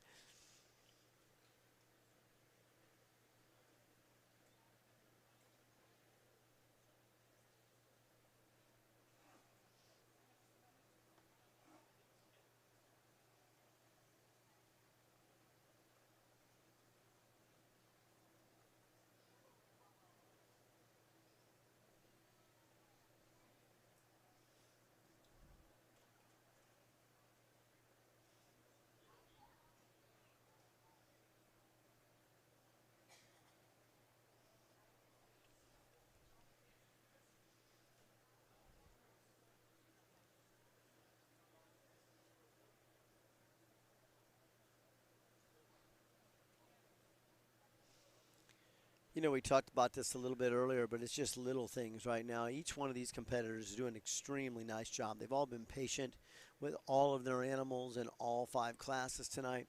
You know, we talked about this a little bit earlier, but it's just little things right now. Each one of these competitors is doing an extremely nice job. They've all been patient with all of their animals in all 5 classes tonight.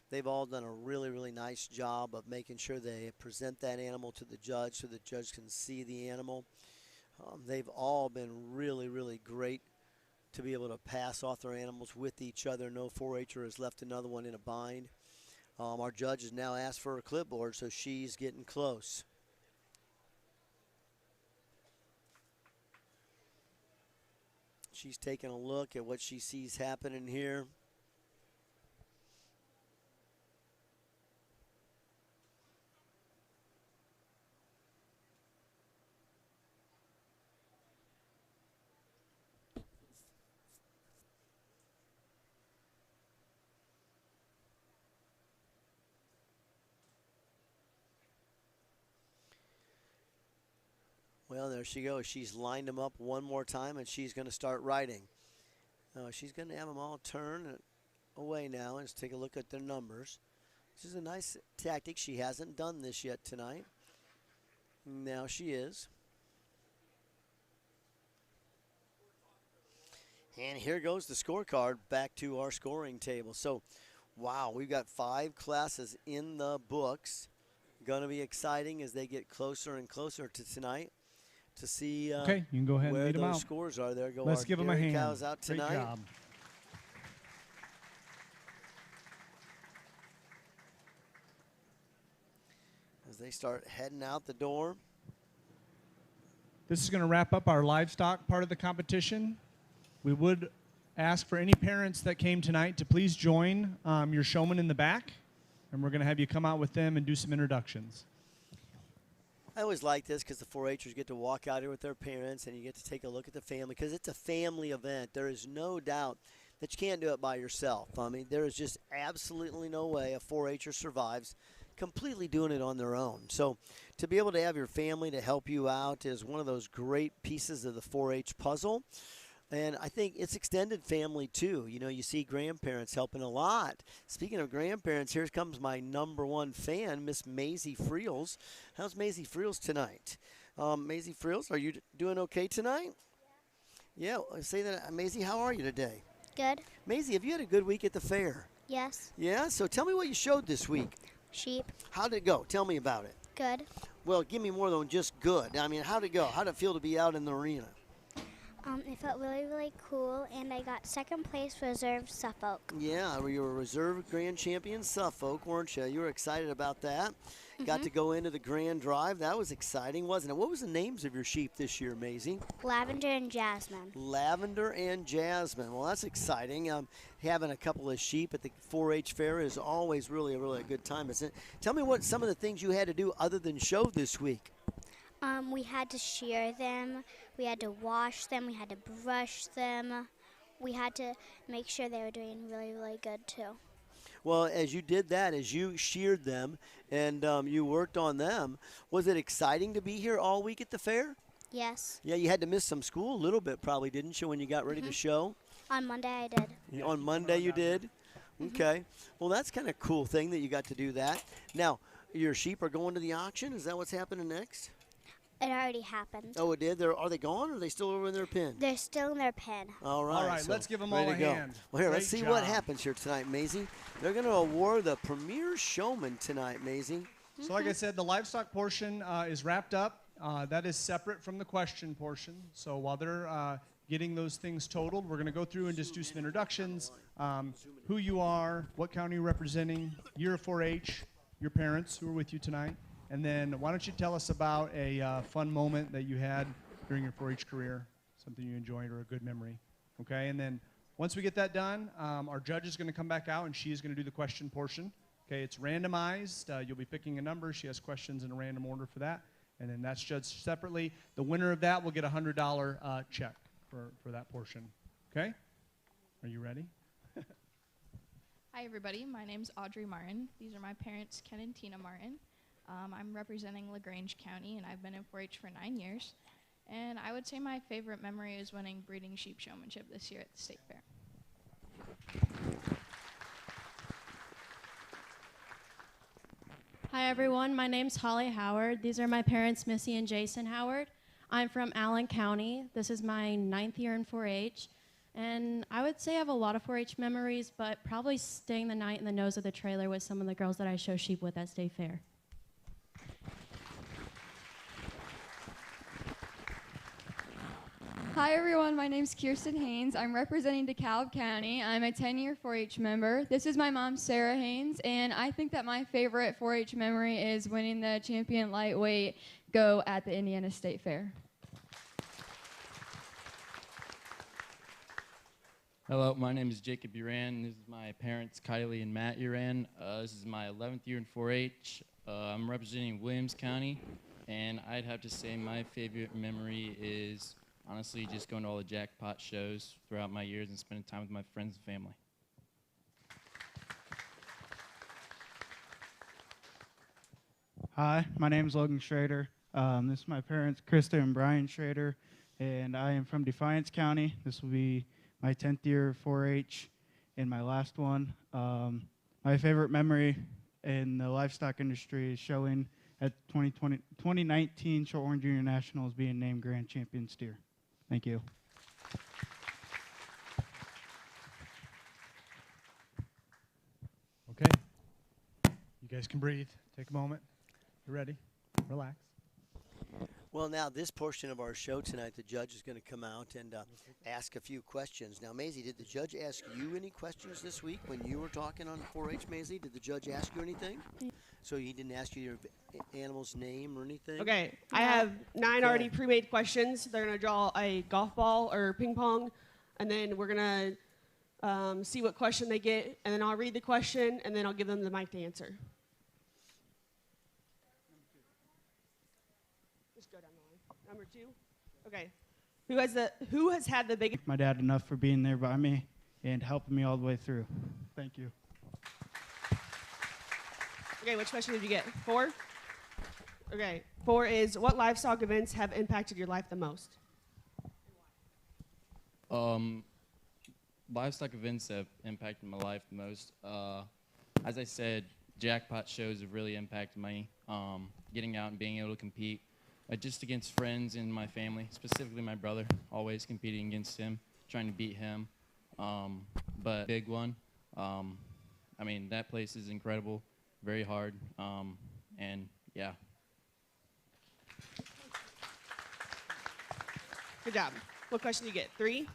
They've all done a really, really nice job of making sure they present that animal to the judge so the judge can see the animal. They've all been really, really great to be able to pass off their animals with each other. No 4-H'er has left another one in a bind. Our judge has now asked for a clipboard, so she's getting close. She's taking a look at what she sees happening here. Well, there she goes. She's lined them up one more time, and she's going to start writing. She's going to have them all turn away now. Let's take a look at their numbers. This is a nice tactic. She hasn't done this yet tonight. Now she is. And here goes the scorecard back to our scoring table. So, wow, we've got 5 classes in the books. Going to be exciting as they get closer and closer to tonight. To see okay, you can go ahead where and lead those them out. scores are. There go Let's our give them a dairy hand. cows out Great tonight. job. As they start heading out the door. This is going to wrap up our livestock part of the competition. We would ask for any parents that came tonight to please join your showman in the back, and we're going to have you come out with them and do some introductions. I always like this because the 4-H'ers get to walk out here with their parents and you get to take a look at the family because it's a family event. There is no doubt that you can't do it by yourself. I mean, there is just absolutely no way a 4-H'er survives completely doing it on their own. So to be able to have your family to help you out is one of those great pieces of the 4-H puzzle. And I think it's extended family, too. You know, you see grandparents helping a lot. Speaking of grandparents, here comes my #1 fan, Miss Maisie Friels. How's Maisie Friels tonight? Maisie Friels, are you doing okay tonight? Yeah, say that. Maisie, how are you today? Good. Maisie, have you had a good week at the fair? Yes. Yeah? So tell me what you showed this week. Sheep. How did it go? Tell me about it. Good. Well, give me more than just good. I mean, how did it go? How did it feel to be out in the arena? It felt really, really cool, and I got second place for Reserve Suffolk. Yeah, you were a reserve grand champion Suffolk, weren't you? You were excited about that. Got to go into the grand drive. That was exciting, wasn't it? What was the names of your sheep this year, Maisie? Lavender and Jasmine. Lavender and Jasmine. Well, that's exciting. Having a couple of sheep at the 4-H fair is always really a good time, isn't it? Tell me what some of the things you had to do other than show this week. We had to shear them. We had to wash them. We had to brush them. We had to make sure they were doing really, really good, too. Well, as you did that, as you sheared them and you worked on them, was it exciting to be here all week at the fair? Yes. Yeah, you had to miss some school a little bit probably, didn't you, when you got ready to show? On Monday I did. On Monday you did? Okay. Well, that's kind of a cool thing that you got to do that. Now, your sheep are going to the auction? Is that what's happening next? It already happened. Oh, it did? Are they gone or are they still over in their pen? They're still in their pen. All right. All right, so let's give them ready all a to go. hand. Well, here, let's Great see what job. happens here tonight, Maisie. They're going to award the Premier Showman tonight, Maisie. So like I said, the livestock portion is wrapped up. That is separate from the question portion. So while they're getting those things totaled. We're going to go through and just do some introductions, who you are, what county you're representing, year of 4-H, your parents who are with you tonight, and then why don't you tell us about a fun moment that you had during your 4-H career, something you enjoyed or a good memory, okay? And then once we get that done, our judge is going to come back out, and she is going to do the question portion. Okay, it's randomized. You'll be picking a number. She has questions in a random order for that, and then that's judged separately. The winner of that will get a $100 check for that portion. Okay? Are you ready? Hi, everybody. My name's Audrey Martin. These are my parents, Ken and Tina Martin. I'm representing LaGrange County, and I've been in 4-H for 9 years. And I would say my favorite memory is winning breeding sheep showmanship this year at the state fair. Hi everyone, my name's Holly Howard. These are my parents, Missy and Jason Howard. I'm from Allen County. This is my 9th year in 4-H. And I would say I have a lot of 4-H memories, but probably staying the night in the nose of the trailer with some of the girls that I show sheep with at state fair. Hi everyone, my name's Kirsten Haynes. I'm representing DeKalb County. I'm a 10-year 4-H member. This is my mom, Sarah Haynes, and I think that my favorite 4-H memory is winning the champion lightweight go at the Indiana State Fair. Hello, my name is Jacob Uran. This is my parents, Kylie and Matt Uran. This is my 11th year in 4-H. I'm representing Williams County, and I'd have to say my favorite memory is honestly just going to all the jackpot shows throughout my years and spending time with my friends and family. Hi, my name is Logan Schrader. This is my parents, Krista and Brian Schrader, and I am from Defiance County. This will be my 10th year of 4-H and my last one. My favorite memory in the livestock industry is showing at 2019 Shorthorn Junior Nationals being named Grand Champion Steer. Thank you. Okay. You guys can breathe. Take a moment. You ready? Relax. Well, now this portion of our show tonight, the judge is going to come out and ask a few questions. Now, Maisie, did the judge ask you any questions this week when you were talking on 4-H, Maisie? Did the judge ask you anything? So he didn't ask you your animal's name or anything? Okay, I have 9 already pre-made questions. They're going to draw a golf ball or ping pong, and then we're going to see what question they get, and then I'll read the question, and then I'll give them the mic to answer. Just go down the line. Number 2. Okay. Who has had the biggest? My dad enough for being there by me and helping me all the way through. Thank you. Okay, which question did you get? 4? Okay, 4 is, what livestock events have impacted your life the most? Livestock events have impacted my life the most. As I said, jackpot shows have really impacted me. Getting out and being able to compete just against friends and my family, specifically my brother, always competing against him, trying to beat him. But big one, I mean, that place is incredible. Very hard, and yeah. Good job. What question do you get? 3.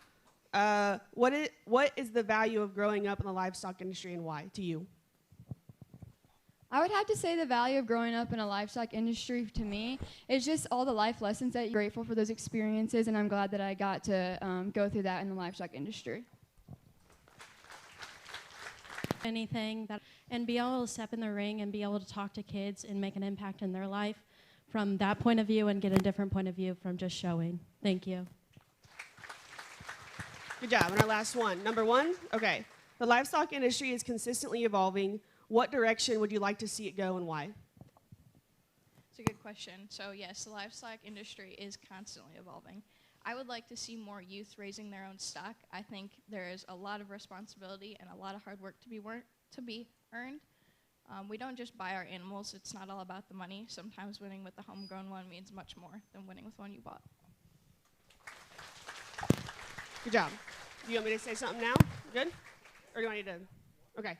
What is the value of growing up in the livestock industry and why to you? I would have to say the value of growing up in a livestock industry to me is just all the life lessons that you're grateful for those experiences, and I'm glad that I got to go through that in the livestock industry. Anything that, and be able to step in the ring and be able to talk to kids and make an impact in their life from that point of view and get a different point of view from just showing. Thank you. Good job. And our last one. Number 1, okay. The livestock industry is consistently evolving. What direction would you like to see it go and why? It's a good question. So yes, the livestock industry is constantly evolving. I would like to see more youth raising their own stock. I think there is a lot of responsibility and a lot of hard work to be earned. We don't just buy our animals. It's not all about the money. Sometimes winning with the homegrown one means much more than winning with one you bought. Good job. Do you want me to say something now? Good? Or do you want me to? Okay.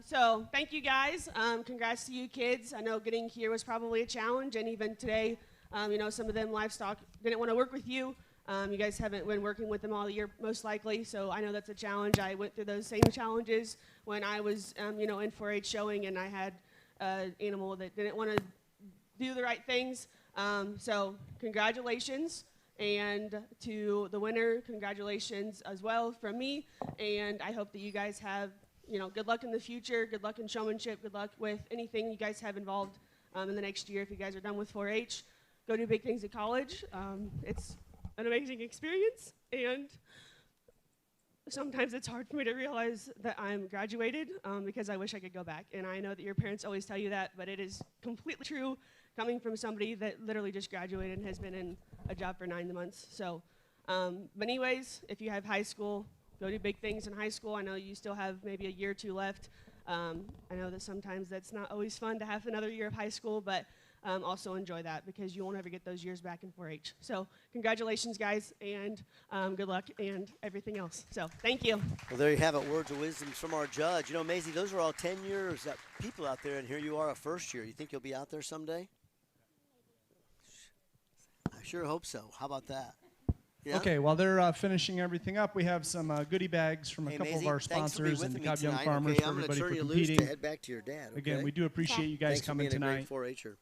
So thank you guys. Congrats to you kids. I know getting here was probably a challenge, and even today, you know, some of them livestock didn't want to work with you. You guys haven't been working with them all year, most likely, so I know that's a challenge. I went through those same challenges when I was, in 4-H showing, and I had an animal that didn't want to do the right things. So congratulations, and to the winner, congratulations as well from me, and I hope that you guys have, good luck in the future, good luck in showmanship, good luck with anything you guys have involved in the next year if you guys are done with 4-H. Go do big things at college. It's an amazing experience, and sometimes it's hard for me to realize that I'm graduated because I wish I could go back. And I know that your parents always tell you that, but it is completely true coming from somebody that literally just graduated and has been in a job for 9 months. So, but anyways, if you have high school, go do big things in high school. I know you still have maybe a year or two left. I know that sometimes that's not always fun to have another year of high school, but also enjoy that because you won't ever get those years back in 4-H. So congratulations, guys, and good luck and everything else. So thank you. Well, there you have it, words of wisdom from our judge. Maisie, those are all 10 years people out there, and here you are a first year. You think you'll be out there someday? I sure hope so. How about that? Yeah? Okay, while they're finishing everything up, we have some goodie bags from a couple Maisie, of our thanks for being sponsors and with me DeKalb Young tonight. Farmers Okay, for I'm gonna everybody turn for you competing. loose to head back to your dad. Okay? Again, we do appreciate you guys Thanks coming for being tonight. A great 4-H'er.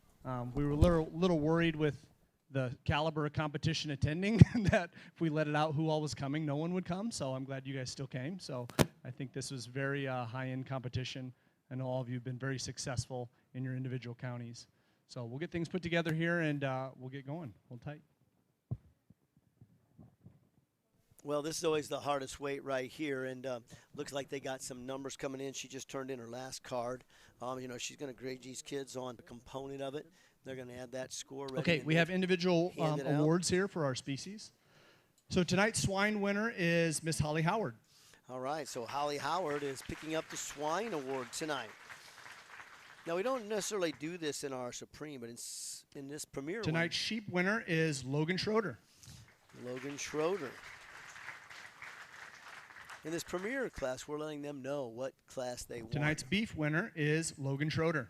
We were a little worried with the caliber of competition attending that if we let it out who all was coming, no one would come. So I'm glad you guys still came. So I think this was very high-end competition. I know all of you have been very successful in your individual counties. So we'll get things put together here, and we'll get going. Hold tight. Well, this is always the hardest weight right here, and looks like they got some numbers coming in. She just turned in her last card. She's going to grade these kids on a component of it. They're going to add that score. Okay, we have individual awards here for our species. So tonight's swine winner is Miss Holly Howard. All right, so Holly Howard is picking up the swine award tonight. Now, we don't necessarily do this in our Supreme, but in this premier Tonight's sheep winner is Logan Schroeder. Logan Schroeder. In this premier class, we're letting them know what class they want. Tonight's beef winner is Logan Schroeder.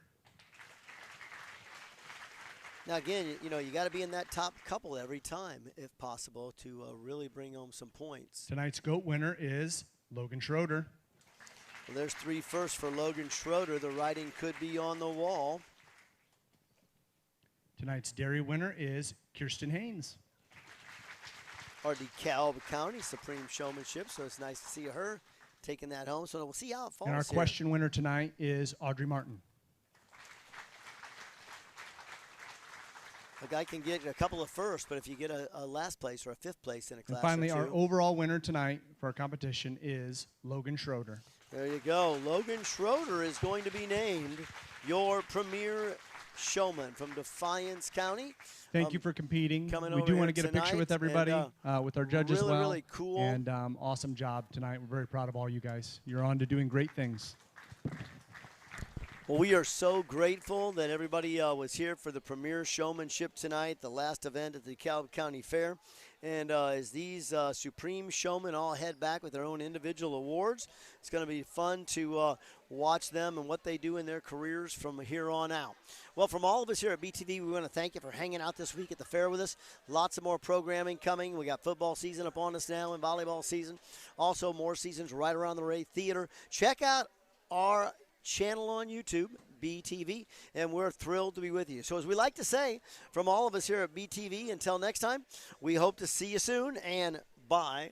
Now, again, you got to be in that top couple every time, if possible, to really bring home some points. Tonight's goat winner is Logan Schroeder. Well, there's 3 firsts for Logan Schroeder. The writing could be on the wall. Tonight's dairy winner is Kirsten Haynes. Our DeKalb County Supreme Showmanship, so it's nice to see her taking that home. So we'll see how it falls. And our question winner tonight is Audrey Martin. A guy can get a couple of firsts, but if you get a last place or a 5th place in a class. And finally, or our two, overall winner tonight for our competition is Logan Schroeder. There you go. Logan Schroeder is going to be named your premier showman from Defiance County. Thank you for competing. Coming We over do want here to get a picture tonight, with everybody, and, with our judges as really, well. really cool. And awesome job tonight. We're very proud of all you guys. You're on to doing great things. Well, we are so grateful that everybody was here for the premier showmanship tonight, the last event at the DeKalb County Fair. And as these Supreme Showmen all head back with their own individual awards, it's going to be fun to watch them and what they do in their careers from here on out. Well, from all of us here at BTV, we want to thank you for hanging out this week at the fair with us. Lots of more programming coming. We got football season upon us now and volleyball season. Also, more seasons right around the Ray Theater. Check out our channel on YouTube, BTV, and we're thrilled to be with you. So as we like to say, from all of us here at BTV, until next time, we hope to see you soon, and bye.